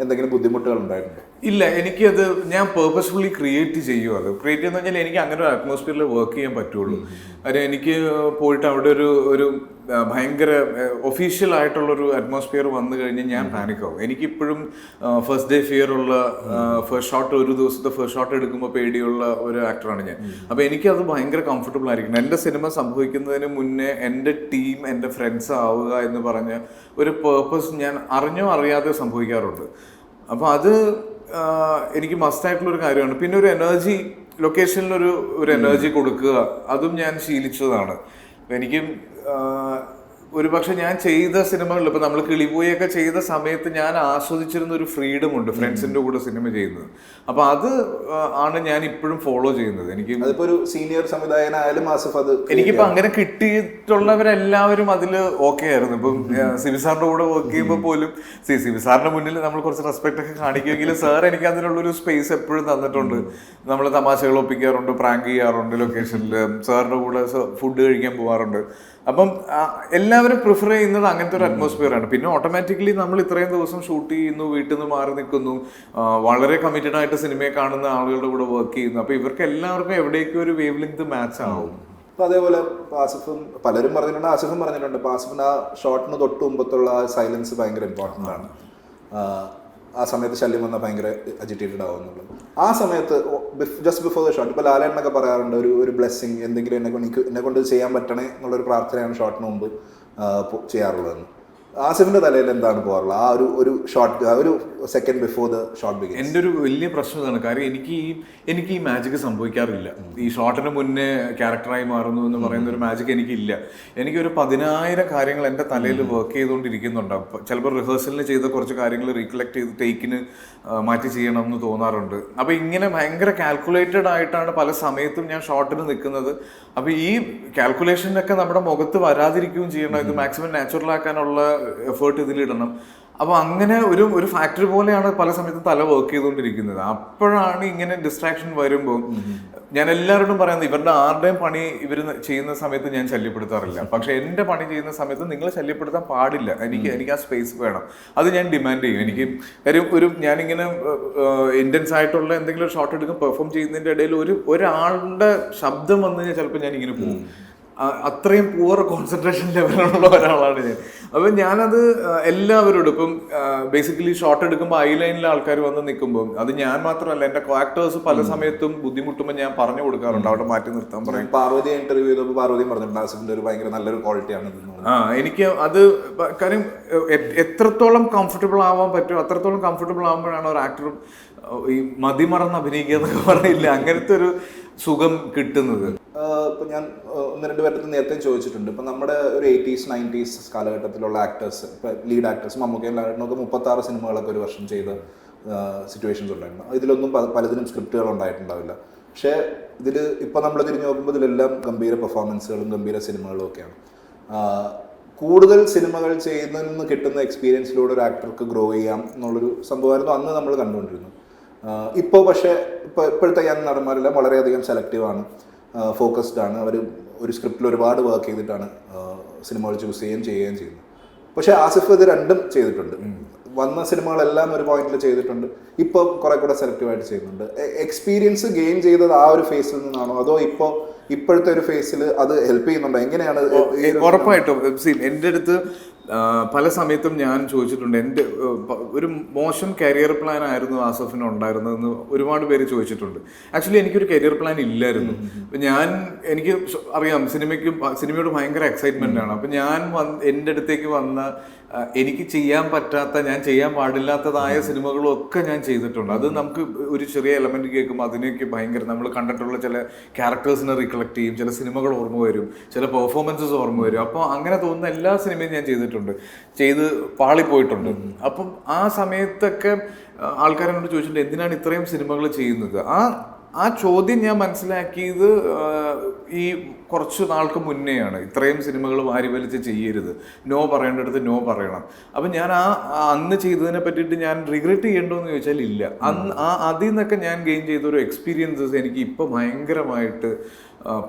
എന്തെങ്കിലും ബുദ്ധിമുട്ടുകൾ ഉണ്ടായിട്ടുണ്ടോ? ഇല്ല, എനിക്കത് ഞാൻ പേർപ്പസ്ഫുള്ളി ക്രിയേറ്റ് ചെയ്യും. അത് ക്രിയേറ്റ് ചെയ്യുന്ന വെച്ചാൽ എനിക്ക് അങ്ങനെ ഒരു അറ്റ്മോസ്ഫിയറിൽ വർക്ക് ചെയ്യാൻ പറ്റുള്ളൂ. കാര്യം എനിക്ക് പോയിട്ട് അവിടെ ഒരു ഭയങ്കര ഒഫീഷ്യൽ ആയിട്ടുള്ളൊരു അറ്റ്മോസ്ഫിയർ വന്നു കഴിഞ്ഞാൽ ഞാൻ പാനിക്കാവും. എനിക്കിപ്പോഴും ഫസ്റ്റ് ഡേ ഫിയർ ഉള്ള, ഫസ്റ്റ് ഷോട്ട്, ഒരു ദിവസത്തെ ഫസ്റ്റ് ഷോട്ട് എടുക്കുമ്പോൾ പേടിയുള്ള ഒരു ആക്ടറാണ് ഞാൻ. അപ്പോൾ എനിക്കത് ഭയങ്കര കംഫർട്ടബിൾ ആയിരിക്കണം. എൻ്റെ സിനിമ സംഭവിക്കുന്നതിന് മുന്നേ എൻ്റെ ടീം, എൻ്റെ ഫ്രണ്ട്സ് ആവുക എന്ന് പറഞ്ഞ ഒരു പേർപ്പസ് ഞാൻ അറിഞ്ഞോ അറിയാതെ സംഭവിക്കാറുണ്ട്. അപ്പോൾ അത് എനിക്ക് മസ്റ്റായിട്ടുള്ളൊരു കാര്യമാണ്. പിന്നെ ഒരു എനർജി, ലൊക്കേഷനിലൊരു എനർജി കൊടുക്കുക, അതും ഞാൻ ശീലിച്ചതാണ്. എനിക്ക് ഒരു പക്ഷെ ഞാൻ ചെയ്ത സിനിമകളിൽ, ഇപ്പം നമ്മൾ കിളിപോയൊക്കെ ചെയ്ത സമയത്ത് ഞാൻ ആസ്വദിച്ചിരുന്ന ഒരു ഫ്രീഡം ഉണ്ട് ഫ്രണ്ട്സിൻ്റെ കൂടെ സിനിമ ചെയ്യുന്നത്. അപ്പോൾ അത് ആണ് ഞാൻ ഇപ്പോഴും ഫോളോ ചെയ്യുന്നത്. എനിക്ക് അതിപ്പോൾ ഒരു സീനിയർ സംവിധായകനായാലും ആസിഫ് അത് എനിക്കിപ്പോൾ അങ്ങനെ കിട്ടിയിട്ടുള്ളവരെല്ലാവരും അതിൽ ഓക്കെ ആയിരുന്നു. ഇപ്പം സിബിസാറിൻ്റെ കൂടെ വർക്ക് ചെയ്യുമ്പോൾ പോലും സിബിസാറിൻ്റെ മുന്നിൽ നമ്മൾ കുറച്ച് റെസ്പെക്ട് ഒക്കെ കാണിക്കുമെങ്കിലും സാർ എനിക്ക് അതിനുള്ളൊരു സ്പേസ് എപ്പോഴും തന്നിട്ടുണ്ട്. നമ്മൾ തമാശകൾ ഒപ്പിക്കാറുണ്ട്, പ്രാങ്ക് ചെയ്യാറുണ്ട് ലൊക്കേഷനിൽ, സാറിൻ്റെ കൂടെ ഫുഡ് കഴിക്കാൻ പോകാറുണ്ട്. അപ്പം എല്ലാവരും പ്രിഫർ ചെയ്യുന്നത് അങ്ങനത്തെ ഒരു അറ്റ്മോസ്ഫിയറാണ്. പിന്നെ ഓട്ടോമാറ്റിക്കലി നമ്മൾ ഇത്രയും ദിവസം ഷൂട്ട് ചെയ്യുന്നു, വീട്ടിൽ നിന്ന് മാറി നിൽക്കുന്നു, വളരെ കമ്മിറ്റഡ് ആയിട്ട് സിനിമയെ കാണുന്ന ആളുകളുടെ കൂടെ വർക്ക് ചെയ്യുന്നു. അപ്പോൾ ഇവർക്ക് എല്ലാവർക്കും എവിടേക്കും ഒരു വേവ് ലെങ്ത് മാച്ച് ആവും. അപ്പോൾ അതേപോലെ ആസിഫും പലരും പറഞ്ഞിട്ടുണ്ട്, ആസിഫും പറഞ്ഞിട്ടുണ്ട്, അപ്പോൾ ആസിഫിന് ആ ഷോട്ടിന് തൊട്ട് മുമ്പത്തുള്ള ആ സൈലൻസ് ഭയങ്കര ഇമ്പോർട്ടൻ്റ് ആണ്. ആ സമയത്ത് ശല്യം വന്നാൽ ഭയങ്കര അജിറ്റേറ്റഡ് ആവുന്നുള്ളത്. ആ സമയത്ത് ജസ്റ്റ് ബിഫോർ ദ ഷോട്ട്, ഇപ്പോൾ ലാലേട്ടനൊക്കെ പറയാറുണ്ട് ഒരു ബ്ലെസ്സിങ്, എന്തെങ്കിലും എന്നെ കൊണ്ട് ചെയ്യാൻ പറ്റണേ എന്നുള്ളൊരു പ്രാർത്ഥനയാണ് ഷോട്ടിന് മുമ്പ് ചെയ്യാറുള്ളതെന്ന്. ആസിഫിന്റെ തലയിൽ എന്താണ് പോകാറുള്ളത് ആ ഒരു ഷോട്ട്, ഒരു second before the shot begins? എൻ്റെ ഒരു വലിയ പ്രശ്നം ഇതാണ്. കാര്യം എനിക്ക് ഈ മാജിക് സംഭവിക്കാറില്ല. ഈ ഷോട്ടിന് മുന്നേ ക്യാരക്ടറായി മാറുന്നു എന്ന് പറയുന്ന ഒരു മാജിക് എനിക്കില്ല. എനിക്കൊരു 10,000 കാര്യങ്ങൾ എൻ്റെ തലയിൽ വർക്ക് ചെയ്തുകൊണ്ടിരിക്കുന്നുണ്ടാവും. ചിലപ്പോൾ റിഹേഴ്സലിന് ചെയ്ത കുറച്ച് കാര്യങ്ങൾ റീകളക്ട് ചെയ്ത് ടേക്കിന് മാറ്റി ചെയ്യണം എന്ന് തോന്നാറുണ്ട്. അപ്പോൾ ഇങ്ങനെ ഭയങ്കര കാൽക്കുലേറ്റഡ് ആയിട്ടാണ് പല സമയത്തും ഞാൻ ഷോട്ടിന് നിൽക്കുന്നത്. അപ്പോൾ ഈ കാൽക്കുലേഷനൊക്കെ നമ്മുടെ മുഖത്ത് വരാതിരിക്കുകയും ചെയ്യണം. ഇത് മാക്സിമം നാച്ചുറൽ ആക്കാനുള്ള എഫേർട്ട് ഇതിലിടണം. അപ്പോൾ അങ്ങനെ ഒരു ഫാക്ടറി പോലെയാണ് പല സമയത്തും തല വർക്ക് ചെയ്തുകൊണ്ടിരിക്കുന്നത്. അപ്പോഴാണ് ഇങ്ങനെ ഡിസ്ട്രാക്ഷൻ വരുമ്പോൾ ഞാൻ എല്ലാവരോടും പറയുന്നത്, ഇവരുടെ ആരുടെയും പണി ഇവർ ചെയ്യുന്ന സമയത്ത് ഞാൻ ശല്യപ്പെടുത്താറില്ല. പക്ഷെ എൻ്റെ പണി ചെയ്യുന്ന സമയത്ത് നിങ്ങൾ ശല്യപ്പെടുത്താൻ പാടില്ല. എനിക്ക് ആ സ്പേസ് വേണം. അത് ഞാൻ ഡിമാൻഡ് ചെയ്യും. എനിക്ക് കാര്യം ഞാനിങ്ങനെ ഇൻറ്റൻസ് ആയിട്ടുള്ള എന്തെങ്കിലും ഒരു ഷോട്ട് എടുക്കും, പെർഫോം ചെയ്യുന്നതിൻ്റെ ഇടയിൽ ഒരാളുടെ ശബ്ദം വന്നു കഴിഞ്ഞാൽ ചിലപ്പോൾ ഞാൻ ഇങ്ങനെ പോകും. അത്രയും പൂവർ കോൺസെൻട്രേഷൻ ലെവലുള്ള ഒരാളാണ് ഞാൻ. അപ്പം ഞാനത് എല്ലാവരോടും ഇപ്പം ബേസിക്കലി ഷോട്ട് എടുക്കുമ്പോൾ ഐലൈനിലെ ആൾക്കാർ വന്ന് നിൽക്കുമ്പോൾ അത് ഞാൻ മാത്രമല്ല, എൻ്റെ കോആക്ടേഴ്സ് പല സമയത്തും ബുദ്ധിമുട്ടുമ്പോൾ ഞാൻ പറഞ്ഞു കൊടുക്കാറുണ്ട്, അവിടെ മാറ്റി നിർത്താൻ പറയും. പാർവതി ഇന്റർവ്യൂ ചെയ്തപ്പോൾ പാർവതി പറഞ്ഞിട്ടുണ്ട് ആസിഫിന്റെ ഒരു ഭയങ്കര നല്ലൊരു ക്വാളിറ്റിയാണ്. എനിക്ക് അത് കാര്യം എത്രത്തോളം കംഫർട്ടബിൾ ആവാൻ പറ്റുമോ അത്രത്തോളം കംഫർട്ടബിൾ ആകുമ്പോഴാണ് ഒരു ആക്ടർ ഈ മതിമറന്ന് അഭിനയിക്കുക എന്നൊക്കെ പറയില്ല, അങ്ങനത്തെ ഒരു സുഖം കിട്ടുന്നത്. ഇപ്പം ഞാൻ 1-2 പേരുടെ നേരത്തെ ചോദിച്ചിട്ടുണ്ട്. ഇപ്പം നമ്മുടെ ഒരു 80s 90s കാലഘട്ടത്തിലുള്ള ആക്ടേഴ്സ്, ഇപ്പം ലീഡ് ആക്ടേഴ്സ് മമ്മൂക്കയും ലാലേട്ടനൊക്കെ 36 സിനിമകളൊക്കെ ഒരു വർഷം ചെയ്ത സിറ്റുവേഷൻസ് ഉണ്ടായിരുന്നു. ഇതിലൊന്നും പലതിനും സ്ക്രിപ്റ്റുകൾ ഉണ്ടായിട്ടുണ്ടാവില്ല. പക്ഷേ ഇതിൽ ഇപ്പോൾ നമ്മൾ തിരിഞ്ഞു നോക്കുമ്പോൾ ഇതിലെല്ലാം ഗംഭീര പെർഫോമൻസുകളും ഗംഭീര സിനിമകളും ഒക്കെയാണ്. കൂടുതൽ സിനിമകൾ ചെയ്യുന്നതിൽ നിന്ന് കിട്ടുന്ന എക്സ്പീരിയൻസിലൂടെ ഒരു ആക്ടർക്ക് ഗ്രോ ചെയ്യാം എന്നുള്ളൊരു സംഭവമായിരുന്നു അന്ന് നമ്മൾ കണ്ടുകൊണ്ടിരുന്നത്. ഇപ്പോൾ പക്ഷേ ഇപ്പോഴത്തെ യങ് നടന്മാരെല്ലാം വളരെയധികം സെലക്റ്റീവാണ്, ഫോക്കസ്ഡ് ആണ്. അവർ ഒരു സ്ക്രിപ്റ്റിൽ ഒരുപാട് വർക്ക് ചെയ്തിട്ടാണ് സിനിമകൾ ചൂസ് ചെയ്യുകയും ചെയ്യുന്നത്. പക്ഷേ ആസിഫ് ഇത് രണ്ടും ചെയ്തിട്ടുണ്ട്. വന്ന സിനിമകളെല്ലാം ഒരു പോയിന്റിൽ ചെയ്തിട്ടുണ്ട്. ഇപ്പോൾ കുറെ കൂടെ സെലക്റ്റീവായിട്ട് ചെയ്യുന്നുണ്ട്. എക്സ്പീരിയൻസ് ഗെയിൻ ചെയ്തത് ആ ഒരു ഫേസിൽ നിന്നാണോ അതോ ഇപ്പോഴത്തെ ഒരു ഫേസിൽ അത് ഹെൽപ്പ് ചെയ്യുന്നുണ്ടോ? എങ്ങനെയാണ്? ഉറപ്പായിട്ടും എൻ്റെ അടുത്ത് പല സമയത്തും ഞാൻ ചോദിച്ചിട്ടുണ്ട്, എൻ്റെ ഒരു മോശം കരിയർ പ്ലാൻ ആയിരുന്നു ആസിഫിന് ഉണ്ടായിരുന്നതെന്ന് ഒരുപാട് പേര് ചോദിച്ചിട്ടുണ്ട്. ആക്ച്വലി എനിക്കൊരു കരിയർ പ്ലാൻ ഇല്ലായിരുന്നു. എനിക്ക് അറിയാം സിനിമയോട് ഭയങ്കര എക്സൈറ്റ്മെന്റ് ആണ്. അപ്പം എൻ്റെ അടുത്തേക്ക് വന്ന എനിക്ക് ചെയ്യാൻ പറ്റാത്ത, ഞാൻ ചെയ്യാൻ പാടില്ലാത്തതായ സിനിമകളും ഒക്കെ ഞാൻ ചെയ്തിട്ടുണ്ട്. അത് നമുക്ക് ഒരു ചെറിയ എലമെന്റ് കേൾക്കുമ്പോൾ അതിനൊക്കെ ഭയങ്കര നമ്മൾ കണ്ടിട്ടുള്ള ചില ക്യാരക്ടേഴ്സിനെ റിക്കളക്ട് ചെയ്യും, ചില സിനിമകൾ ഓർമ്മ വരും, ചില പെർഫോമൻസസ് ഓർമ്മ വരും. അപ്പോൾ അങ്ങനെ തോന്നുന്ന എല്ലാ സിനിമയും ഞാൻ ചെയ്ത് പാളിപ്പോയിട്ടുണ്ട്. അപ്പം ആ സമയത്തൊക്കെ ആൾക്കാരെന്നോട് ചോദിച്ചിട്ടുണ്ട് എന്തിനാണ് ഇത്രയും സിനിമകൾ ചെയ്യുന്നത്. ആ ചോദ്യം ഞാൻ മനസ്സിലാക്കിയത് ഈ കുറച്ച് നാൾക്ക് മുന്നെയാണ്. ഇത്രയും സിനിമകൾ വാരി വലിച്ച് ചെയ്യരുത്, നോ പറയേണ്ടടുത്ത് നോ പറയണം. അപ്പം ഞാൻ അന്ന് ചെയ്തതിനെ പറ്റിയിട്ട് ഞാൻ റിഗ്രറ്റ് ചെയ്യണ്ടോ എന്ന് ചോദിച്ചാൽ ഇല്ല. അതിൽ നിന്നൊക്കെ ഞാൻ ഗെയിൻ ചെയ്ത ഒരു എക്സ്പീരിയൻസസ് എനിക്ക് ഇപ്പോൾ ഭയങ്കരമായിട്ട്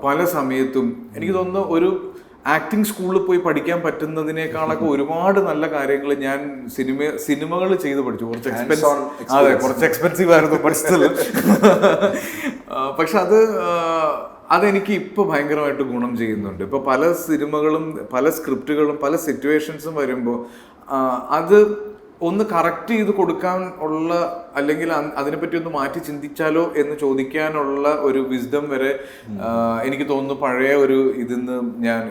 പല സമയത്തും എനിക്ക് തോന്നുന്നു ഒരു ആക്ടിങ് സ്കൂളിൽ പോയി പഠിക്കാൻ പറ്റുന്നതിനേക്കാളൊക്കെ ഒരുപാട് നല്ല കാര്യങ്ങൾ ഞാൻ സിനിമകൾ ചെയ്ത് പഠിച്ചു. കുറച്ച് എക്സ്പെൻസീവ് ആയിരുന്നു പഠിച്ചത്. പക്ഷെ അതെനിക്ക് ഇപ്പോൾ ഭയങ്കരമായിട്ട് ഗുണം ചെയ്യുന്നുണ്ട്. ഇപ്പോൾ പല സിനിമകളും പല സ്ക്രിപ്റ്റുകളും പല സിറ്റുവേഷൻസും വരുമ്പോൾ അത് ഒന്ന് കറക്റ്റ് ചെയ്ത് കൊടുക്കാൻ ഉള്ള, അല്ലെങ്കിൽ അതിനെപ്പറ്റി ഒന്ന് മാറ്റി ചിന്തിച്ചാലോ എന്ന് ചോദിക്കാനുള്ള ഒരു വിസ്ഡം വരെ എനിക്ക് തോന്നുന്നു പഴയ ഒരു ഇതിന്ന്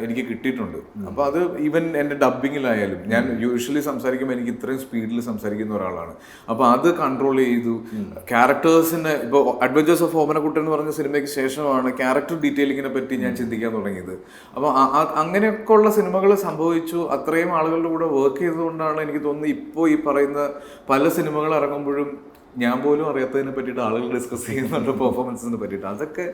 എനിക്ക് കിട്ടിയിട്ടുണ്ട്. അപ്പോൾ അത് ഈവൻ എൻ്റെ ഡബ്ബിങ്ങിലായാലും ഞാൻ യൂഷ്വലി സംസാരിക്കുമ്പോൾ എനിക്ക് ഇത്രയും സ്പീഡിൽ സംസാരിക്കുന്ന ഒരാളാണ്. അപ്പോൾ അത് കൺട്രോൾ ചെയ്തു. ക്യാരക്ടേഴ്സിനെ ഇപ്പോൾ അഡ്വഞ്ചേഴ്സ് ഓഫ് ഓമനക്കുട്ടൻ എന്ന് പറഞ്ഞ സിനിമയ്ക്ക് ശേഷമാണ് ക്യാരക്ടർ ഡീറ്റെയിലിങ്ങിനെ പറ്റി ഞാൻ ചിന്തിക്കാൻ തുടങ്ങിയത്. അപ്പോൾ അങ്ങനെയൊക്കെ ഉള്ള സിനിമകൾ സംഭവിച്ചു. അത്രയും ആളുകളുടെ കൂടെ വർക്ക് ചെയ്തുകൊണ്ടാണ് എനിക്ക് തോന്നുന്നത് ഇപ്പോൾ ഈ പറയുന്ന പല സിനിമകൾ ഇറങ്ങുമ്പോഴും ഞാൻ പോലും അറിയാത്തതിനെ പറ്റിയിട്ട് ആളുകൾ ഡിസ്കസ് ചെയ്യുന്നുണ്ട്, പെർഫോമൻസിനെ പറ്റിയിട്ട്. അതൊക്കെ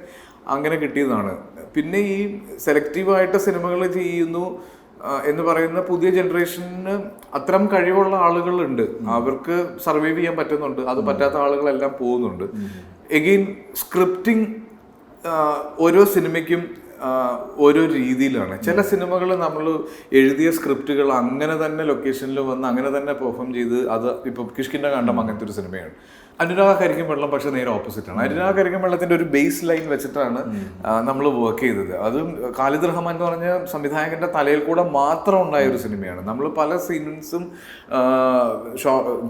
അങ്ങനെ കിട്ടിയതാണ്. പിന്നെ ഈ സെലക്റ്റീവായിട്ട് സിനിമകൾ ചെയ്യുന്നു എന്ന് പറയുന്ന പുതിയ ജനറേഷന് അത്തരം കഴിവുള്ള ആളുകളുണ്ട്. അവർക്ക് സർവൈവ് ചെയ്യാൻ പറ്റുന്നുണ്ട്. അത് പറ്റാത്ത ആളുകളെല്ലാം പോകുന്നുണ്ട്. എഗെയിൻ സ്ക്രിപ്റ്റിംഗ് ഓരോ സിനിമയ്ക്കും ഓരോ രീതിയിലാണ്. ചില സിനിമകൾ നമ്മൾ എഴുതിയ സ്ക്രിപ്റ്റുകൾ അങ്ങനെ തന്നെ ലൊക്കേഷനിൽ വന്ന് അങ്ങനെ തന്നെ പെർഫോം ചെയ്ത്, അത് ഇപ്പോൾ കിഷ്കിൻ്റെ കാണ്ഡം അങ്ങനത്തെ ഒരു സിനിമയാണ്. അനുരാഗ കരിക്കും വെള്ളം പക്ഷെ നേരെ ഓപ്പോസിറ്റാണ്. അനുരാഗ കരിക്കും വെള്ളത്തിൻ്റെ ഒരു ബേസ് ലൈൻ വെച്ചിട്ടാണ് നമ്മൾ വർക്ക് ചെയ്തത്. അതും ഖാലിദ് റഹ്മാൻ എന്ന് പറഞ്ഞ സംവിധായകൻ്റെ തലയിൽ കൂടെ മാത്രം ഉണ്ടായ ഒരു സിനിമയാണ്. നമ്മൾ പല സീൻസും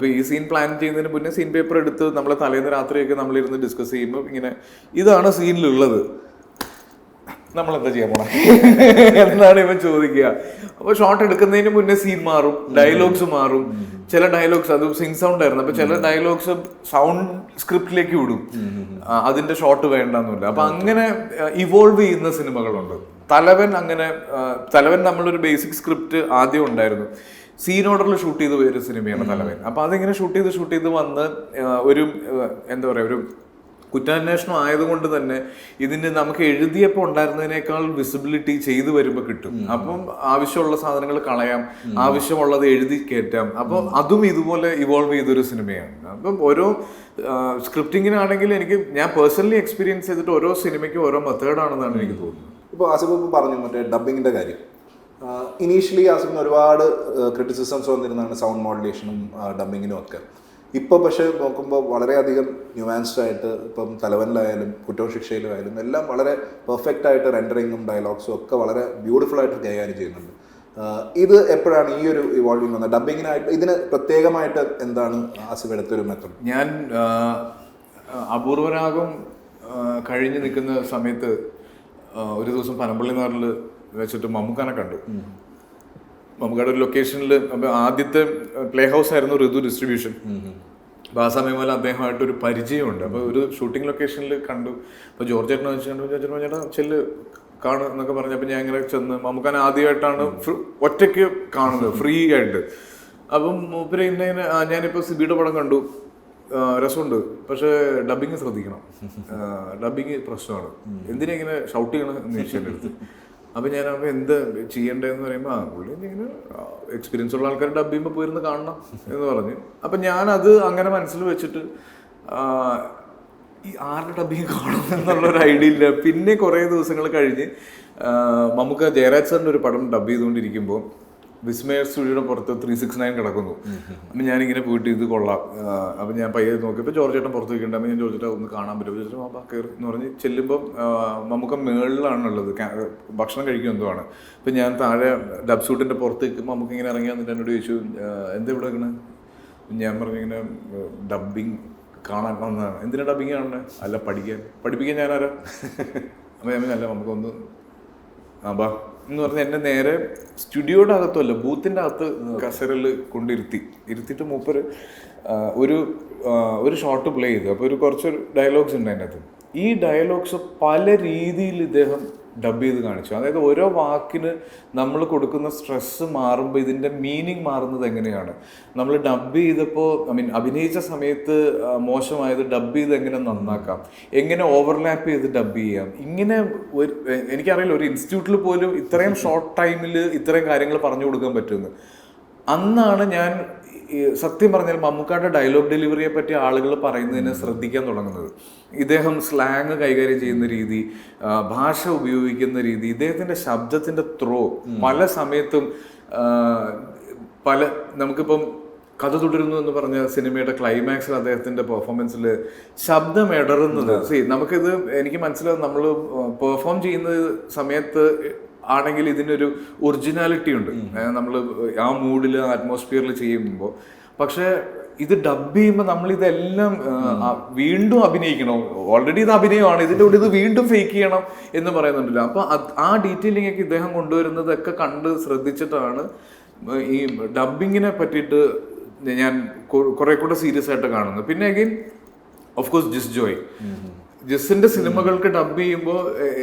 ഈ സീൻ പ്ലാൻ ചെയ്യുന്നതിന് മുന്നേ സീൻ പേപ്പർ എടുത്ത് നമ്മൾ തലേന്ന് രാത്രിയൊക്കെ നമ്മളിരുന്ന് ഡിസ്കസ് ചെയ്യുമ്പോൾ ഇങ്ങനെ ഇതാണ് സീനിലുള്ളത്, നമ്മളെന്താ ചെയ്യാൻ പോണേ എന്നാണ് ഇവൻ ചോദിക്കുക. അപ്പോൾ ഷോട്ട് എടുക്കുന്നതിന് മുന്നേ സീൻ മാറും, ഡയലോഗ്സ് മാറും. ചില ഡയലോഗ്സ് അത് സിങ് സൗണ്ട് ആയിരുന്നു. അപ്പൊ ചില ഡയലോഗ്സ് സൗണ്ട് സ്ക്രിപ്റ്റിലേക്ക് വിടും, അതിന്റെ ഷോട്ട് വേണ്ടെന്നില്ല. അപ്പൊ അങ്ങനെ ഇവോൾവ് ചെയ്യുന്ന സിനിമകളുണ്ട്. തലവൻ നമ്മളൊരു ബേസിക് സ്ക്രിപ്റ്റ് ആദ്യം ഉണ്ടായിരുന്നു. സീൻ ഓർഡറിൽ ഷൂട്ട് ചെയ്ത് പോയൊരു സിനിമയാണ് തലവൻ. അപ്പൊ അതിങ്ങനെ ഷൂട്ട് ചെയ്ത് വന്ന് ഒരു എന്താ പറയുക, ഒരു കുറ്റാന്വേഷണം ആയതുകൊണ്ട് തന്നെ ഇതിന് നമുക്ക് എഴുതിയപ്പോൾ ഉണ്ടായിരുന്നതിനേക്കാൾ വിസിബിലിറ്റി ചെയ്തു വരുമ്പോൾ കിട്ടും. അപ്പം ആവശ്യമുള്ള സാധനങ്ങൾ കളയാം, ആവശ്യമുള്ളത് എഴുതി കയറ്റാം. അപ്പം അതും ഇതുപോലെ ഇവോൾവ് ചെയ്തൊരു സിനിമയാണ്. അപ്പം ഓരോ സ്ക്രിപ്റ്റിങ്ങിനാണെങ്കിൽ ഞാൻ പേഴ്സണലി എക്സ്പീരിയൻസ് ചെയ്തിട്ട് ഓരോ സിനിമയ്ക്കും ഓരോ മെത്തേഡാണെന്നാണ് എനിക്ക് തോന്നുന്നത്. ഇപ്പോൾ ആസിഫ് പറഞ്ഞു മറ്റേ ഡബ്ബിങ്ങിൻ്റെ കാര്യം. ഇനീഷ്യലി ആസിഫിന് ഒരുപാട് ക്രിറ്റിസിസംസ് വന്നിരുന്നതാണ് സൗണ്ട് മോഡുലേഷനും ഡബ്ബിങ്ങിനും ഒക്കെ. ഇപ്പോൾ പക്ഷേ നോക്കുമ്പോൾ വളരെയധികം ന്യൂവാൻസ്ഡ് ആയിട്ട് ഇപ്പം തലവനിലായാലും കുറ്റവും ശിക്ഷയിലായാലും എല്ലാം വളരെ പെർഫെക്റ്റ് ആയിട്ട് റെൻഡറിങ്ങും ഡയലോഗ്സും ഒക്കെ വളരെ ബ്യൂട്ടിഫുൾ ആയിട്ട് കൈകാര്യം ചെയ്യുന്നുണ്ട്. ഇത് എപ്പോഴാണ് ഈ ഒരു ഇവോൾവിങ് വന്നത് ഡബ്ബിങ്ങിനായിട്ട്? ഇതിന് പ്രത്യേകമായിട്ട് എന്താണ് ആസിഫ് എടുത്തൊരു മെത്തേഡ്? ഞാൻ അപൂർവരാഗം കഴിഞ്ഞ് നിൽക്കുന്ന സമയത്ത് ഒരു ദിവസം പനമ്പള്ളി നാട്ടിൽ വെച്ചിട്ട് മമ്മൂക്കാനെ കണ്ടു. മമ്മൂക്കായുടെ ഒരു ലൊക്കേഷനിൽ ആദ്യത്തെ പ്ലേ ഹൗസ് ആയിരുന്നു ഋതു ഡിസ്ട്രിബ്യൂഷൻ. അപ്പോൾ ആ സമയം പോലെ അദ്ദേഹമായിട്ടൊരു പരിചയമുണ്ട്. അപ്പോൾ ഒരു ഷൂട്ടിംഗ് ലൊക്കേഷനിൽ കണ്ടു. അപ്പോൾ ജോർജ് ചേട്ടനെ വെച്ചിട്ടുണ്ട്. ജോർജ് ചേട്ടാ ചെല്ല് കാണും എന്നൊക്കെ പറഞ്ഞപ്പോൾ ഞാൻ ഇങ്ങനെ ചെന്ന് മമ്മൂക്കാനെ ആദ്യമായിട്ടാണ് ഒറ്റയ്ക്ക് കാണുന്നത്, ഫ്രീ ആയിട്ട്. അപ്പം മൂപ്പര് ഇങ്ങനെ ഞാനിപ്പോൾ സിബിയുടെ പടം കണ്ടു, രസമുണ്ട്, പക്ഷേ ഡബ്ബിങ് ശ്രദ്ധിക്കണം, ഡബ്ബിങ് പ്രശ്നമാണ്, എന്തിനാ ഇങ്ങനെ ഷൗട്ട് ചെയ്യണം എന്ന് ചോദിച്ചു എൻ്റെ അടുത്ത്. അപ്പം ഞാൻ അപ്പോൾ എന്ത് ചെയ്യേണ്ടതെന്ന് പറയുമ്പോൾ പുള്ളി ഇങ്ങനെ എക്സ്പീരിയൻസ് ഉള്ള ആൾക്കാർ ഡബ് ചെയ്യുമ്പോൾ പോയിരുന്ന് കാണണം എന്ന് പറഞ്ഞു. അപ്പം ഞാനത് അങ്ങനെ മനസ്സിൽ വെച്ചിട്ട് ഈ ആരുടെ ഡബ്ബിങ് കാണും എന്നുള്ളൊരു ഐഡിയ ഇല്ല. പിന്നെ കുറേ ദിവസങ്ങൾ കഴിഞ്ഞ് നമുക്ക് ജയരാജ് സാറിൻ്റെ ഒരു പടം ഡബ് ചെയ്തുകൊണ്ടിരിക്കുമ്പോൾ വിസ്മയ സ്റ്റുഡിയോയുടെ പുറത്ത് 369 കിടക്കുന്നു. അപ്പം ഞാനിങ്ങനെ പോയിട്ട് ഇത് കൊള്ളാം. അപ്പം ഞാൻ പയ്യെ നോക്കിയപ്പോൾ ജോർജ് ചേട്ടൻ പുറത്ത് വയ്ക്കുന്നുണ്ട്. അപ്പം ഞാൻ ജോർജ് ചേട്ടാ ഒന്ന് കാണാൻ പറ്റും. ജോർജ് ചേട്ടാ കയറി എന്ന് പറഞ്ഞ് ചെല്ലുമ്പം നമുക്ക് മേളിലാണുള്ളത്, ഭക്ഷണം കഴിക്കും എന്തോ ആണ്. അപ്പം ഞാൻ താഴെ ഡബ് ഷൂട്ടിൻ്റെ പുറത്ത് നിൽക്കുമ്പോൾ നമുക്ക് ഇങ്ങനെ ഇറങ്ങി വന്നിട്ട് എന്നോട് ചോദിച്ചു എന്താ ഇവിടെ വെക്കണേ? ഞാൻ പറഞ്ഞു ഇങ്ങനെ ഡബ്ബിങ് കാണാൻ വന്നതാണ്. എന്തിനാ ഡബ്ബിങ് കാണണേ? അല്ല പഠിപ്പിക്കാൻ ഞാനാരാ? അപ്പം ഞാൻ അല്ല നമുക്കൊന്ന് ബാ എന്ന് പറഞ്ഞ് എന്നെ നേരെ സ്റ്റുഡിയോയുടെ അകത്തുമല്ല ബൂത്തിൻ്റെ അകത്ത് കസേരയിൽ ഇരുത്തിയിട്ട് മൂപ്പര് ഒരു ഷോട്ട് പ്ലേ ചെയ്തു. അപ്പോൾ കുറച്ച് ഡയലോഗ്സ് ഉണ്ട് അതിൻ്റെ അകത്ത്. ഈ ഡയലോഗ്സ് പല രീതിയിൽ ഇദ്ദേഹം ഡബ് ചെയ്ത് കാണിച്ചു. അതായത് ഓരോ വാക്കിന് നമ്മൾ കൊടുക്കുന്ന സ്ട്രെസ്സ് മാറുമ്പോൾ ഇതിൻ്റെ മീനിങ് മാറുന്നത് എങ്ങനെയാണ്, നമ്മൾ ഡബ് ചെയ്തപ്പോൾ അഭിനയിച്ച സമയത്ത് മോശമായത് ഡബ് ചെയ്ത് എങ്ങനെ നന്നാക്കാം, എങ്ങനെ ഓവർലാപ്പ് ചെയ്ത് ഡബ് ചെയ്യാം. ഇങ്ങനെ എനിക്കറിയില്ല ഒരു ഇൻസ്റ്റിറ്റ്യൂട്ടിൽ പോലും ഇത്രയും ഷോർട്ട് ടൈമിൽ ഇത്രയും കാര്യങ്ങൾ പറഞ്ഞു കൊടുക്കാൻ പറ്റുമെന്ന്. അന്നാണ് ഞാൻ സത്യം പറഞ്ഞാൽ മമ്മൂക്കായുടെ ഡയലോഗ് ഡെലിവറിയെ പറ്റി ആളുകൾ പറയുന്നതിനെ ശ്രദ്ധിക്കാൻ തുടങ്ങുന്നത്. ഇദ്ദേഹം സ്ലാങ് കൈകാര്യം ചെയ്യുന്ന രീതി, ഭാഷ ഉപയോഗിക്കുന്ന രീതി, ഇദ്ദേഹത്തിൻ്റെ ശബ്ദത്തിൻ്റെ ത്രോ പല സമയത്തും നമുക്കിപ്പം കഥ തുടരുന്നു എന്ന് പറഞ്ഞ സിനിമയുടെ ക്ലൈമാക്സിൽ അദ്ദേഹത്തിൻ്റെ പെർഫോമൻസിൽ ശബ്ദം ഇടറുന്നത് നമുക്കിത് എനിക്ക് മനസ്സിലാവും. നമ്മൾ പെർഫോം ചെയ്യുന്ന സമയത്ത് ആണെങ്കിൽ ഇതിനൊരു ഒറിജിനാലിറ്റി ഉണ്ട്, നമ്മൾ ആ മൂഡിൽ അറ്റ്മോസ്ഫിയറിൽ ചെയ്യുമ്പോൾ. പക്ഷേ ഇത് ഡബ് ചെയ്യുമ്പോൾ നമ്മളിതെല്ലാം വീണ്ടും അഭിനയിക്കണം. ഓൾറെഡി ഇത് അഭിനയമാണ്, ഇതിൻ്റെ കൂടെ ഇത് വീണ്ടും ഫേക്ക് ചെയ്യണം എന്ന് പറയുന്നുണ്ടല്ലോ. അപ്പോൾ ആ ഡീറ്റെയിലിംഗ് ഒക്കെ ഇദ്ദേഹം കൊണ്ടുവരുന്നതൊക്കെ കണ്ട് ശ്രദ്ധിച്ചിട്ടാണ് ഈ ഡബിങ്ങിനെ പറ്റിയിട്ട് ഞാൻ കുറെ കൂടെ സീരിയസ് ആയിട്ട് കാണുന്നത്. പിന്നെ അഗൈൻ ഓഫ് കോഴ്സ് ജിസിന്റെ സിനിമകൾക്ക് ഡബ് ചെയ്യുമ്പോൾ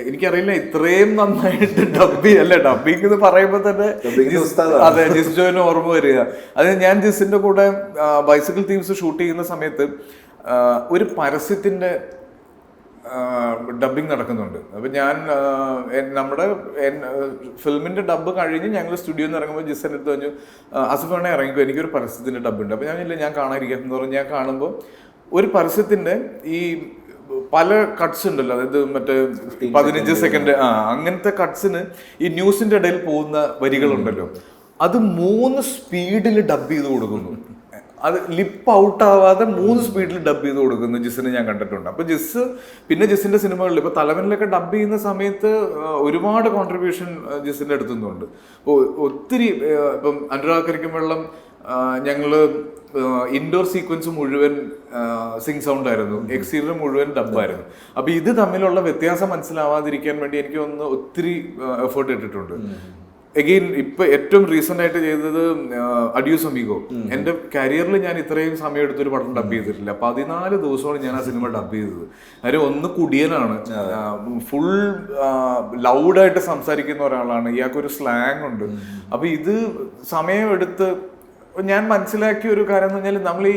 എനിക്കറിയില്ല ഇത്രയും നന്നായിട്ട് ഡബിങ് എന്ന് പറയുമ്പോൾ തന്നെ അതെ ജിസ് ജോയിന് ഓർമ്മ വരിക. അത് ഞാൻ ജിസിന്റെ കൂടെ ബൈസിക്കിൾ തീവ്സ് ഷൂട്ട് ചെയ്യുന്ന സമയത്ത് ഒരു പരസ്യത്തിന്റെ ഡബിങ് നടക്കുന്നുണ്ട്. അപ്പം ഞാൻ നമ്മുടെ ഫിലിമിന്റെ ഡബ് കഴിഞ്ഞ് ഞങ്ങൾ സ്റ്റുഡിയോയിൽ നിന്ന് ഇറങ്ങുമ്പോൾ ജിസ് എൻ്റെ അടുത്ത് പറഞ്ഞു ആസിഫ് വേണേ ഇറങ്ങിക്കോ, എനിക്കൊരു പരസ്യത്തിന്റെ ഡബ് ഉണ്ട്. അപ്പം ഞാൻ കാണാതിരിക്കാം എന്ന് പറഞ്ഞ് ഞാൻ കാണുമ്പോൾ ഒരു പരസ്യത്തിന്റെ ഈ പല കട്ട്സ് ഉണ്ടല്ലോ, അതായത് മറ്റേ 15 സെക്കൻഡ് അങ്ങനത്തെ കട്ട്സിന് ഈ ന്യൂസിന്റെ ഇടയിൽ പോകുന്ന വരികളുണ്ടല്ലോ, അത് 3 സ്പീഡിൽ ഡബ് ചെയ്ത് കൊടുക്കുന്നു. അത് ലിപ്പ് ഔട്ട് ആവാതെ 3 സ്പീഡിൽ ഡബ് ചെയ്ത് കൊടുക്കുന്നു ജിസിന് ഞാൻ കണ്ടിട്ടുണ്ട്. അപ്പൊ ജിസിന്റെ സിനിമകളിൽ ഇപ്പൊ തലവനിലൊക്കെ ഡബ് ചെയ്യുന്ന സമയത്ത് ഒരുപാട് കോൺട്രിബ്യൂഷൻ ജിസിന്റെ അടുത്തുനിന്നുണ്ട്. അപ്പോൾ ഒത്തിരി ഇപ്പം അനുരാഗ് കരിക്കും വെള്ളം ഞങ്ങള് ഇൻഡോർ സീക്വൻസ് മുഴുവൻ സിങ് സൗണ്ട് ആയിരുന്നു, എക്സ്റ്റീരിയർ മുഴുവൻ ഡബ്ബായിരുന്നു. അപ്പൊ ഇത് തമ്മിലുള്ള വ്യത്യാസം മനസ്സിലാവാതിരിക്കാൻ വേണ്ടി എനിക്ക് ഒന്ന് ഒത്തിരി എഫേർട്ട് ഇട്ടിട്ടുണ്ട്. എഗെയിൻ ഇപ്പൊ ഏറ്റവും റീസെന്റ് ആയിട്ട് ചെയ്തത് അഡിയോസ് അമീഗോ. എന്റെ കരിയറിൽ ഞാൻ ഇത്രയും സമയം എടുത്തൊരു പടം ഡബ് ചെയ്തിട്ടില്ല. 14 ദിവസമാണ് ഞാൻ ആ സിനിമ ഡബ് ചെയ്തത്. കാര്യം ഒന്ന് കുടിയനാണ്, ഫുൾ ലൗഡായിട്ട് സംസാരിക്കുന്ന ഒരാളാണ്, ഇയാൾക്കൊരു സ്ലാങ് ഉണ്ട്. അപ്പൊ ഇത് സമയമെടുത്ത് ഞാൻ മനസ്സിലാക്കിയ ഒരു കാര്യം എന്ന് പറഞ്ഞാൽ നമ്മൾ ഈ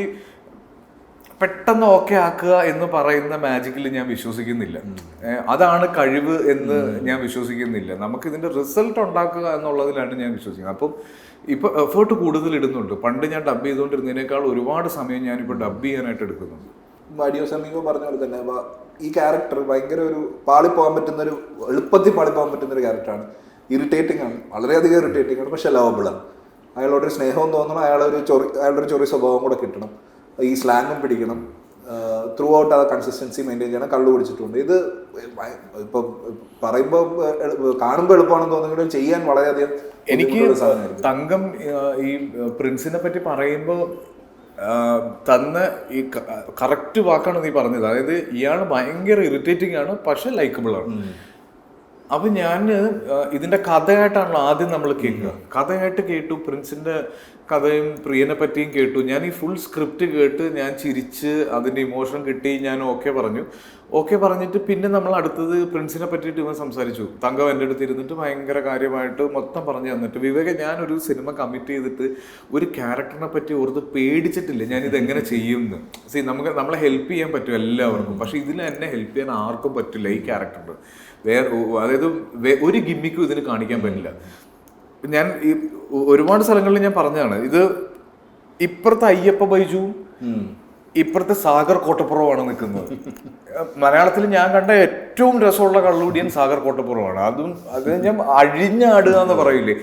പെട്ടെന്ന് ഓക്കെ ആക്കുക എന്ന് പറയുന്ന മാജിക്കിൽ ഞാൻ വിശ്വസിക്കുന്നില്ല. അതാണ് കഴിവ് എന്ന് ഞാൻ വിശ്വസിക്കുന്നില്ല. നമുക്ക് ഇതിന്റെ റിസൾട്ട് ഉണ്ടാക്കുക എന്നുള്ളതിലാണ് ഞാൻ വിശ്വസിക്കുന്നത്. അപ്പം ഇപ്പൊ എഫേർട്ട് കൂടുതൽ ഇടുന്നുണ്ട്. പണ്ട് ഞാൻ ഡബ് ചെയ്തുകൊണ്ടിരുന്നതിനേക്കാൾ ഒരുപാട് സമയം ഞാനിപ്പോൾ ഡബ് ചെയ്യാനായിട്ട് എടുക്കുന്നുണ്ട്. മടിയോ സമീപം പറഞ്ഞ പോലെ തന്നെ ഈ ക്യാരക്ടർ ഭയങ്കര ഒരു പാളിപ്പോകാൻ പറ്റുന്ന ഒരു എളുപ്പത്തിൽ പാളിപ്പോകാൻ പറ്റുന്ന ഒരു ക്യാരക്ടറാണ്. ഇറിറ്റേറ്റിംഗ് ആണ്, വളരെയധികം ഇറിറ്റേറ്റിംഗ് ആണ്, പക്ഷെ ലവബിളാണ്. അയാളോടൊരു സ്നേഹവും തോന്നണം, അയാളുടെ ഒരു ചൊറി സ്വഭാവം കൂടെ കിട്ടണം, ഈ സ്ലാങ്ങും പിടിക്കണം, ത്രൂ ഔട്ട് ആ കൺസിസ്റ്റൻസി മെയിൻറ്റെയിൻ ചെയ്യണം. കള്ളു പിടിച്ചിട്ടുണ്ട്. ഇത് ഇപ്പം പറയുമ്പോൾ കാണുമ്പോൾ എളുപ്പമാണെന്ന് തോന്നുന്നെങ്കിലും ചെയ്യാൻ വളരെയധികം എനിക്ക് തങ്കം ഈ പ്രിൻസിനെ പറ്റി പറയുമ്പോൾ തന്ന ഈ കറക്റ്റ് വാക്കാണ് നീ പറഞ്ഞത്. അതായത് ഇയാൾ ഭയങ്കര ഇറിറ്റേറ്റിംഗ് ആണ്, പക്ഷെ ലൈക്കബിൾ ആണ്. അപ്പൊ ഞാൻ ഇതിന്റെ കഥയായിട്ടാണല്ലോ ആദ്യം നമ്മൾ കേൾക്കുക. കഥയായിട്ട് കേട്ടു, പ്രിൻസിന്റെ കഥയും പ്രിയനെ പറ്റിയും കേട്ടു. ഞാൻ ഈ ഫുൾ സ്ക്രിപ്റ്റ് കേട്ട് ഞാൻ ചിരിച്ച് അതിന്റെ ഇമോഷൻ കിട്ടി. ഞാൻ ഓക്കെ പറഞ്ഞിട്ട് പിന്നെ നമ്മൾ അടുത്തത് പ്രിൻസിനെ പറ്റിയിട്ട് ഇവൻ സംസാരിച്ചു. തങ്കം എൻ്റെ അടുത്ത് ഇരുന്നിട്ട് ഭയങ്കര കാര്യമായിട്ട് മൊത്തം പറഞ്ഞു തന്നിട്ട്, വിവേക ഞാനൊരു സിനിമ കമ്മിറ്റ് ചെയ്തിട്ട് ഒരു ക്യാരക്ടറിനെ പറ്റി ഓർത്ത് പേടിച്ചിട്ടില്ല ഞാനിത് എങ്ങനെ ചെയ്യുമെന്ന്. നമ്മളെ ഹെൽപ്പ് ചെയ്യാൻ പറ്റും എല്ലാവർക്കും, പക്ഷെ ഇതിൽ എന്നെ ഹെൽപ്പ് ചെയ്യാൻ ആർക്കും പറ്റില്ല ഈ ക്യാരക്ടറിന്. അതായത് ഒരു ഗിമ്മിക്കും ഇതിന് കാണിക്കാൻ പറ്റില്ല. ഞാൻ ഈ ഒരുപാട് സ്ഥലങ്ങളിൽ ഞാൻ പറഞ്ഞതാണ് ഇത്. ഇപ്പുറത്തെ അയ്യപ്പ ബൈജുവും ഇപ്പുറത്തെ സാഗർ കോട്ടപ്പുറമാണ് നിൽക്കുന്നത്. മലയാളത്തിൽ ഞാൻ കണ്ട ഏറ്റവും രസമുള്ള കള്ളുകൂടിയൻ സാഗർ കോട്ടപ്പുറമാണ്. അത് ഞാൻ അഴിഞ്ഞാടുക എന്ന് പറയില്ലേ,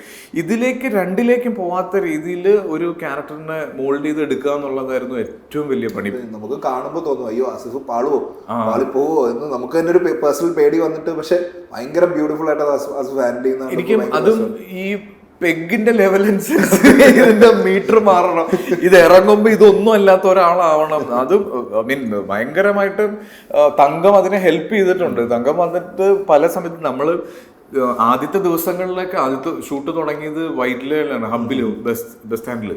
രണ്ടിലേക്കും പോവാത്ത രീതിയിൽ ഒരു ക്യാരക്ടറിനെ മോൾഡ് ചെയ്ത് എടുക്കുക എന്നുള്ളതായിരുന്നു ഏറ്റവും വലിയ പണി. നമുക്ക് കാണുമ്പോൾ തോന്നും അയ്യോ ആസിഫ് പാളിപ്പോവോ എന്ന് നമുക്ക് തന്നെ ഒരു പേഴ്സണൽ പേടി വന്നിട്ട്, പക്ഷെ ഭയങ്കര ബ്യൂട്ടിഫുൾ ആയിട്ട് ആസിഫ് ഹാൻഡിൽ ചെയ്യുന്ന. എനിക്ക് അതും ഈ പെഗിന്റെ ലെവൽ അനുസരിച്ച് ഇതിന്റെ മീറ്റർ മാറണം. ഇത് ഇറങ്ങുമ്പോ ഇതൊന്നും അല്ലാത്ത ഒരാളാവണം. അത് മീൻ ഭയങ്കരമായിട്ട് തങ്കം അതിനെ ഹെൽപ്പ് ചെയ്തിട്ടുണ്ട്. തങ്കം വന്നിട്ട് പല സമയത്ത് നമ്മള് ആദ്യത്തെ ദിവസങ്ങളിലൊക്കെ ആദ്യത്തെ ഷൂട്ട് തുടങ്ങിയത് വൈറ്റിലാണ്, ഹബില്, ബസ് സ്റ്റാൻഡില്.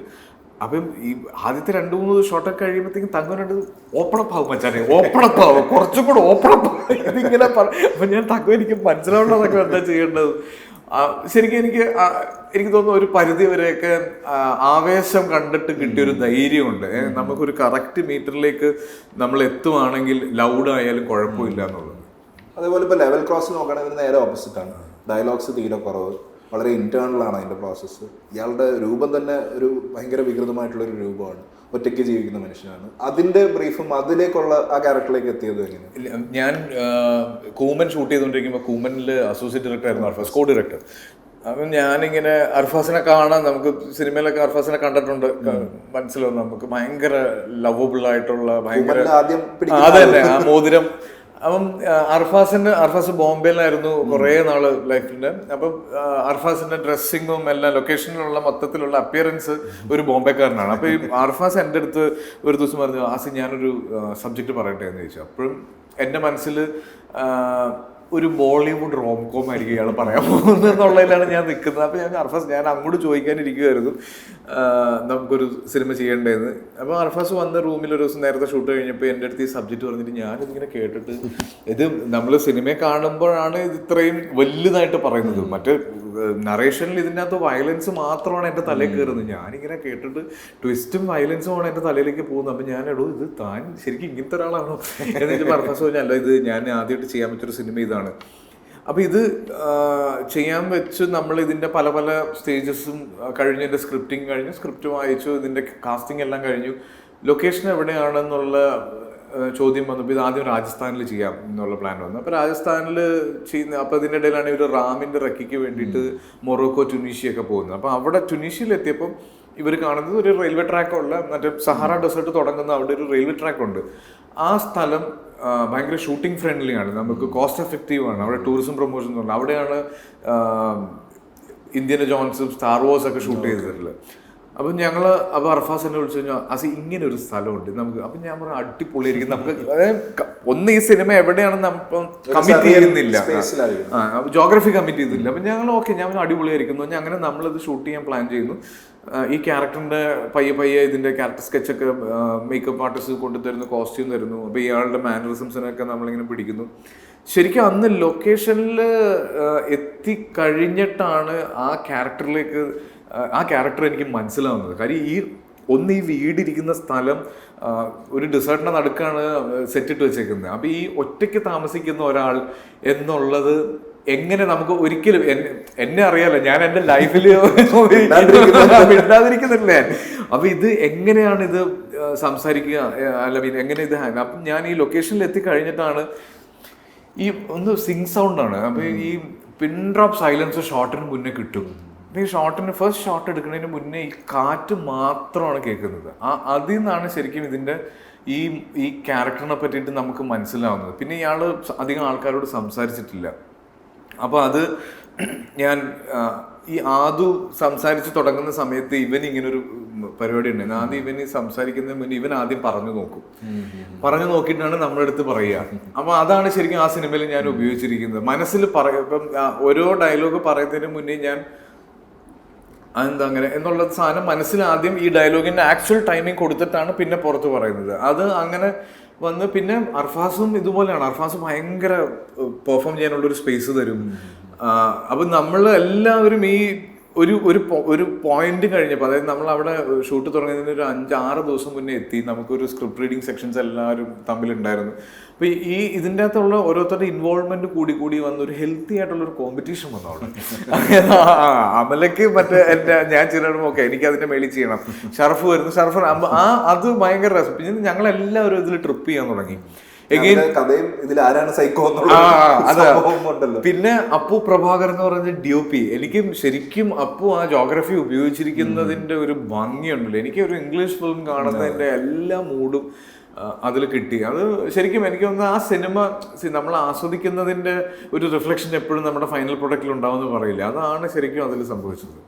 അപ്പം ഈ ആദ്യത്തെ 2-3 ഷോട്ടൊക്കെ കഴിയുമ്പോഴത്തേക്കും തങ്കം ഓപ്പണപ്പാവും മച്ചാനെ, ഓപ്പണപ്പാവും, കുറച്ചും കൂടെ ഓപ്പണപ്പാവും ഇതിങ്ങനെ അപ്പൊ ഞാൻ തങ്കം എനിക്ക് മനസ്സിലാവുന്നതൊക്കെ എന്താ ചെയ്യേണ്ടത്. ശരിക്കും എനിക്ക് തോന്നുന്നു ഒരു പരിധി വരെയൊക്കെ ആവേശം കണ്ടിട്ട് കിട്ടിയൊരു ധൈര്യമുണ്ട്. നമുക്കൊരു കറക്റ്റ് മീറ്ററിലേക്ക് നമ്മൾ എത്തുവാണെങ്കിൽ ലൗഡ് ആയാലും കുഴപ്പമില്ല എന്നുള്ളത്. അതേപോലെ ഇപ്പോൾ ലെവൽ ക്രോസ് നോക്കുകയാണെങ്കിൽ നേരെ ഓപ്പോസിറ്റാണ്. ഡയലോഗ്സ് തീരെ കുറവ്, വളരെ ഇന്റേണലാണ് അതിൻ്റെ പ്രോസസ്സ്. ഇയാളുടെ രൂപം തന്നെ ഒരു ഭയങ്കര വികൃതമായിട്ടുള്ളൊരു രൂപമാണ്, ഒറ്റയ്ക്ക് ജീവിക്കുന്ന മനുഷ്യനാണ്. അതിന്റെ ബ്രീഫും അതിലേക്കുള്ള ആ ക്യാരക്ടറിലേക്ക് എത്തിയത് എങ്ങനെ? ഞാൻ കൂമൻ ഷൂട്ട് ചെയ്തുകൊണ്ടിരിക്കുമ്പോൾ കൂമനിൽ അസോസിയേറ്റ് ഡയറക്ടർ ആയിരുന്നു അർഫാസ്, കോ ഡയറക്ടർ. അപ്പം ഞാനിങ്ങനെ അർഫാസിനെ കാണാൻ, നമുക്ക് സിനിമയിലൊക്കെ അർഫാസിനെ കണ്ടിട്ടുണ്ട്, മനസ്സിലാവും നമുക്ക് ഭയങ്കര ലവബിൾ ആയിട്ടുള്ള ഭയങ്കര അതന്നെ ആ മോതിരം. അപ്പം അർഫാസ് ബോംബെയിലായിരുന്നു കുറേ നാള് ലൈഫിന്റെ. അപ്പം അർഫാസിന്റെ ഡ്രസ്സിങ്ങും എല്ലാം ലൊക്കേഷനിലുള്ള മൊത്തത്തിലുള്ള അപ്പിയറൻസ് ഒരു ബോംബെക്കാരനാണ്. അപ്പൊ ഈ അർഫാസ് എൻ്റെ അടുത്ത് ഒരു ദിവസം പറഞ്ഞു, ആസി ഞാനൊരു സബ്ജക്റ്റ് പറയട്ടെ എന്ന് ചോദിച്ചു. അപ്പോഴും എൻ്റെ മനസ്സിൽ ഒരു ബോളിവുഡ് റോംകോം ആയിരിക്കും ഇയാൾ പറയാൻ പോകുന്നത് എന്നുള്ളതിലാണ് ഞാൻ നിൽക്കുന്നത്. അപ്പോൾ ഞാൻ അങ്ങോട്ട് ചോദിക്കാനിരിക്കുമായിരുന്നു നമുക്കൊരു സിനിമ ചെയ്യേണ്ടതെന്ന്. അപ്പോൾ അർഫാസ് വന്ന റൂമിൽ ഒരു ദിവസം നേരത്തെ ഷൂട്ട് കഴിഞ്ഞപ്പോൾ എൻ്റെ അടുത്ത് ഈ സബ്ജക്റ്റ് പറഞ്ഞിട്ട് ഞാനിതിങ്ങനെ കേട്ടിട്ട്, ഇത് നമ്മൾ സിനിമയെ കാണുമ്പോഴാണ് ഇത് ഇത്രയും വലുതായിട്ട് പറയുന്നത്. മറ്റേ നറേഷനിൽ ഇതിൻ്റെ അകത്ത് വയലൻസ് മാത്രമാണ് എൻ്റെ തലയിൽ കയറുന്നത്. ഞാനിങ്ങനെ കേട്ടിട്ട് ട്വിസ്റ്റും വയലൻസും ആണ് എൻ്റെ തലയിലേക്ക് പോകുന്നത്. അപ്പം ഞാനെടോ ഇത് താൻ ശരിക്കും ഇങ്ങനത്തെ ഒരാളാണോ എന്നിട്ട് അർഫാസ് പറഞ്ഞു, അല്ല ഇത് ഞാൻ ആദ്യമായിട്ട് ചെയ്യാൻ പറ്റൊരു സിനിമ ഇതാണ്. അപ്പോൾ ഇത് ചെയ്യാൻ വെച്ച് നമ്മൾ ഇതിൻ്റെ പല പല സ്റ്റേജസും കഴിഞ്ഞ്, എൻ്റെ സ്ക്രിപ്റ്റിംഗ് കഴിഞ്ഞു, സ്ക്രിപ്റ്റ് വായിച്ചു, ഇതിൻ്റെ കാസ്റ്റിംഗ് എല്ലാം കഴിഞ്ഞു. ലൊക്കേഷൻ എവിടെയാണെന്നുള്ള ചോദ്യം വന്നപ്പോൾ ഇത് ആദ്യം രാജസ്ഥാനിൽ ചെയ്യാം എന്നുള്ള പ്ലാൻ വന്നു. അപ്പോൾ രാജസ്ഥാനിൽ ചെയ്യുന്ന, അപ്പോൾ ഇതിൻ്റെ ഇടയിലാണ് ഇവർ റാമിൻ്റെ റെക്കിക്ക് വേണ്ടിയിട്ട് മൊറോക്കോ, ടുണീഷ്യ പോകുന്നത്. അപ്പോൾ അവിടെ ടുണീഷ്യയിലെത്തിയപ്പം ഇവർ കാണുന്നത് ഒരു റെയിൽവേ ട്രാക്കുള്ള, മറ്റേ സഹാറ ഡെസേർട്ട് തുടങ്ങുന്ന അവിടെ ഒരു റെയിൽവേ ട്രാക്കുണ്ട്. ആ സ്ഥലം ഭയങ്കര ഷൂട്ടിംഗ് ഫ്രണ്ട്ലി ആണ്, നമുക്ക് കോസ്റ്റ് എഫക്റ്റീവ് ആണ്. അവിടെ ടൂറിസം പ്രൊമോഷൻ ഉണ്ട്. അവിടെയാണ് ഇന്ത്യൻ ജോൺസും സ്റ്റാർ വാർസ് ഒക്കെ ഷൂട്ട് ചെയ്തിട്ടുള്ളത്. അപ്പം അപ്പോൾ അർഫാസ് എന്നെ വിളിച്ചു കഴിഞ്ഞാൽ അസി ഇങ്ങനെ ഒരു സ്ഥലമുണ്ട് നമുക്ക്. അപ്പം ഞാൻ പറഞ്ഞു അടിപൊളിയായിരിക്കും, നമുക്ക് ഒന്ന് ഈ സിനിമ എവിടെയാണെന്ന് നമ്മൾ കമ്മിറ്റ് ചെയ്യുന്നില്ല, ജോഗ്രഫി കമ്മിറ്റ് ചെയ്തില്ല. അപ്പം ഞങ്ങൾ ഓക്കെ, ഞാൻ അടിപൊളിയായിരിക്കുന്നു. അങ്ങനെ നമ്മളിത് ഷൂട്ട് ചെയ്യാൻ പ്ലാൻ ചെയ്യുന്നു. ഈ ക്യാരക്ടറിൻ്റെ പയ്യെ ഇതിൻ്റെ ക്യാരക്ടർ സ്കെച്ചൊക്കെ മേക്കപ്പ് ആർട്ടിസ്റ്റ് കൊണ്ടുതരുന്നു, കോസ്റ്റ്യൂം തരുന്നു. അപ്പോൾ ഇയാളുടെ മാനറിസംസിനൊക്കെ നമ്മളിങ്ങനെ പിടിക്കുന്നു. ശരിക്കും അന്ന് ലൊക്കേഷനിൽ എത്തിക്കഴിഞ്ഞിട്ടാണ് ആ ക്യാരക്ടർ എനിക്ക് മനസ്സിലാവുന്നത്. കാര്യം ഒന്ന് ഈ വീടിരിക്കുന്ന സ്ഥലം ഒരു ഡെസേർട്ടിന്റെ നടുക്കാണ് സെറ്റ് ഇട്ട് വെച്ചേക്കുന്നത്. അപ്പൊ ഈ ഒറ്റയ്ക്ക് താമസിക്കുന്ന ഒരാൾ എന്നുള്ളത് എങ്ങനെ നമുക്ക് ഒരിക്കലും എന്നെ അറിയാലോ, ഞാൻ എൻ്റെ ലൈഫിൽ മിണ്ടാതിരിക്കുന്നില്ലേ. അപ്പൊ ഇത് എങ്ങനെയാണ് ഇത് സംസാരിക്കുക, അല്ല എങ്ങനെ ഇത് അപ്പം ഞാൻ ഈ ലൊക്കേഷനിൽ എത്തിക്കഴിഞ്ഞിട്ടാണ് ഈ ഒന്ന് സിങ് സൗണ്ടാണ്. അപ്പൊ ഈ പിൻ ഡ്രോപ്പ് സൈലൻസ് ഷോട്ടിന് മുന്നേ കിട്ടും. ഈ ഷോട്ടിന് ഫസ്റ്റ് ഷോട്ട് എടുക്കുന്നതിന് മുന്നേ ഈ കാറ്റ് മാത്രമാണ് കേൾക്കുന്നത്. അതിൽ നിന്നാണ് ശരിക്കും ഇതിൻ്റെ ഈ ക്യാരക്ടറിനെ പറ്റിയിട്ട് നമുക്ക് മനസ്സിലാവുന്നത്. പിന്നെ ഇയാൾ അധികം ആൾക്കാരോട് സംസാരിച്ചിട്ടില്ല. അപ്പോൾ അത് ഞാൻ ഈ ആദു സംസാരിച്ച് തുടങ്ങുന്ന സമയത്ത് ഇവൻ ഇങ്ങനൊരു പരിപാടി ഉണ്ടായിരുന്നു. ആദ്യം ഇവൻ ഈ സംസാരിക്കുന്നതിന് മുന്നേ ഇവൻ ആദ്യം പറഞ്ഞു നോക്കും. പറഞ്ഞു നോക്കിയിട്ടാണ് നമ്മുടെ അടുത്ത് പറയുക. അപ്പൊ അതാണ് ശരിക്കും ആ സിനിമയിൽ ഞാൻ ഉപയോഗിച്ചിരിക്കുന്നത്. മനസ്സിൽ ഇപ്പം ഓരോ ഡയലോഗ് പറയുന്നതിന് മുന്നേ ഞാൻ അതെന്താ അങ്ങനെ എന്നുള്ള സാധനം മനസ്സിൽ ആദ്യം ഈ ഡയലോഗിന്റെ ആക്ച്വൽ ടൈമിങ് കൊടുത്തിട്ടാണ് പിന്നെ പുറത്ത് പറയുന്നത്. അത് അങ്ങനെ വന്ന് പിന്നെ അർഫാസും ഇതുപോലെയാണ്. അർഫാസ് ഭയങ്കര പെർഫോം ചെയ്യാനുള്ളൊരു സ്പേസ് തരും. അപ്പം നമ്മൾ എല്ലാവരും ഈ ഒരു പോയിന്റ് കഴിഞ്ഞപ്പോൾ, അതായത് നമ്മൾ അവിടെ ഷൂട്ട് തുടങ്ങുന്നതിന് ഒരു 5-6 ദിവസം മുന്നേ എത്തി. നമുക്കൊരു സ്ക്രിപ്റ്റ് റീഡിങ് സെക്ഷൻസ് എല്ലാവരും തമ്മിലുണ്ടായിരുന്നു. അപ്പോൾ ഇതിൻ്റെ അകത്തുള്ള ഓരോരുത്തരുടെ ഇൻവോൾവ്മെന്റ് കൂടി വന്നൊരു ഹെൽത്തി ആയിട്ടുള്ളൊരു കോമ്പറ്റീഷൻ വന്നു അവിടെ. അമലക്ക് മറ്റേ ഞാൻ ചിലടും ഓക്കെ എനിക്ക് അതിന്റെ മേളിൽ ചെയ്യണം, ഷർഫ് വരുന്നു, ഷർഫ് അത് ഭയങ്കര രസം. പിന്നെ ഞങ്ങളെല്ലാവരും ഇതിൽ ട്രിപ്പ് ചെയ്യാൻ തുടങ്ങി. കഥയും ഇതിൽ ആരാണ് സൈക്കോ. പിന്നെ അപ്പു പ്രഭാകർ എന്ന് പറഞ്ഞ DOP, എനിക്ക് ശരിക്കും അപ്പു ആ ജോഗ്രഫി ഉപയോഗിച്ചിരിക്കുന്നതിന്റെ ഒരു ഭംഗിയുണ്ടല്ലോ. എനിക്ക് ഒരു ഇംഗ്ലീഷ് ഫിലിം കാണുന്നതിന്റെ എല്ലാ മൂഡും അതിൽ കിട്ടി. അത് ശരിക്കും എനിക്ക് തോന്നുന്നു ആ സിനിമ നമ്മൾ ആസ്വദിക്കുന്നതിന്റെ ഒരു റിഫ്ലക്ഷൻ എപ്പോഴും നമ്മുടെ ഫൈനൽ പ്രൊഡക്റ്റിൽ ഉണ്ടാവുമെന്ന് പറയില്ല. അതാണ് ശരിക്കും അതിൽ സംഭവിച്ചത്.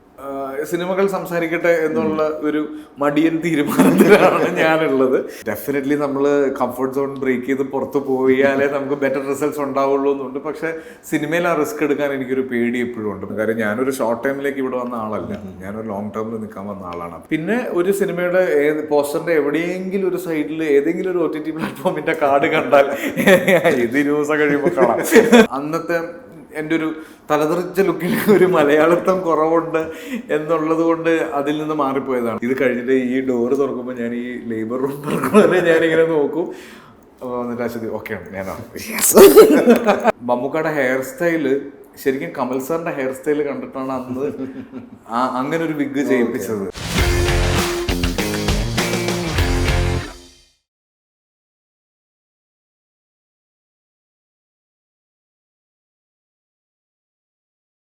സിനിമകൾ സംസാരിക്കട്ടെ എന്നുള്ള ഒരു മടിയൻ തീരുമാനത്തിലാണ് ഞാനുള്ളത്. ഡെഫിനറ്റ്ലി നമ്മൾ കംഫർട്ട് സോൺ ബ്രേക്ക് ചെയ്ത് പുറത്ത് പോയാലേ നമുക്ക് ബെറ്റർ റിസൾട്ട്സ് ഉണ്ടാവുള്ളൂ എന്നുണ്ട്. പക്ഷെ സിനിമയിൽ ആ റിസ്ക് എടുക്കാൻ എനിക്കൊരു പേടി എപ്പോഴും ഉണ്ട്. കാര്യം ഞാനൊരു ഷോർട്ട് ടൈമിലേക്ക് ഇവിടെ വന്ന ആളല്ല, ഞാനൊരു ലോങ് ടേമിൽ നിൽക്കാൻ വന്ന ആളാണ്. പിന്നെ ഒരു സിനിമയുടെ പോസ്റ്ററിന്റെ എവിടെയെങ്കിലും ഒരു സൈഡിൽ ഏതെങ്കിലും ഒരു OTT പ്ലാറ്റ്ഫോമിന്റെ കാർഡ് കണ്ടാൽ ഇത് ന്യൂസ് കഴിയുമ്പോൾ കാണാം. അന്നത്തെ എൻ്റെ ഒരു തലതെറിച്ച ലുക്കിൽ ഒരു മലയാളത്വം കുറവുണ്ട് എന്നുള്ളത് കൊണ്ട് അതിൽ നിന്ന് മാറിപ്പോയതാണ്. ഇത് കഴിഞ്ഞിട്ട് ഈ ഡോറ് തുറക്കുമ്പോൾ ഞാൻ ഈ ലേബർ റൂം തുറക്കുമ്പോൾ ഞാനിങ്ങനെ നോക്കും. എന്നിട്ട് അശ്വതി ഓക്കെയാണ് ഞാനാണ്. മമ്മൂക്കയുടെ ഹെയർ സ്റ്റൈല് ശരിക്കും കമൽ സാറിന്റെ ഹെയർ സ്റ്റൈല് കണ്ടിട്ടാണ് അന്ന് അങ്ങനെ ഒരു വിഗ് ചെയ്യിപ്പിച്ചത്.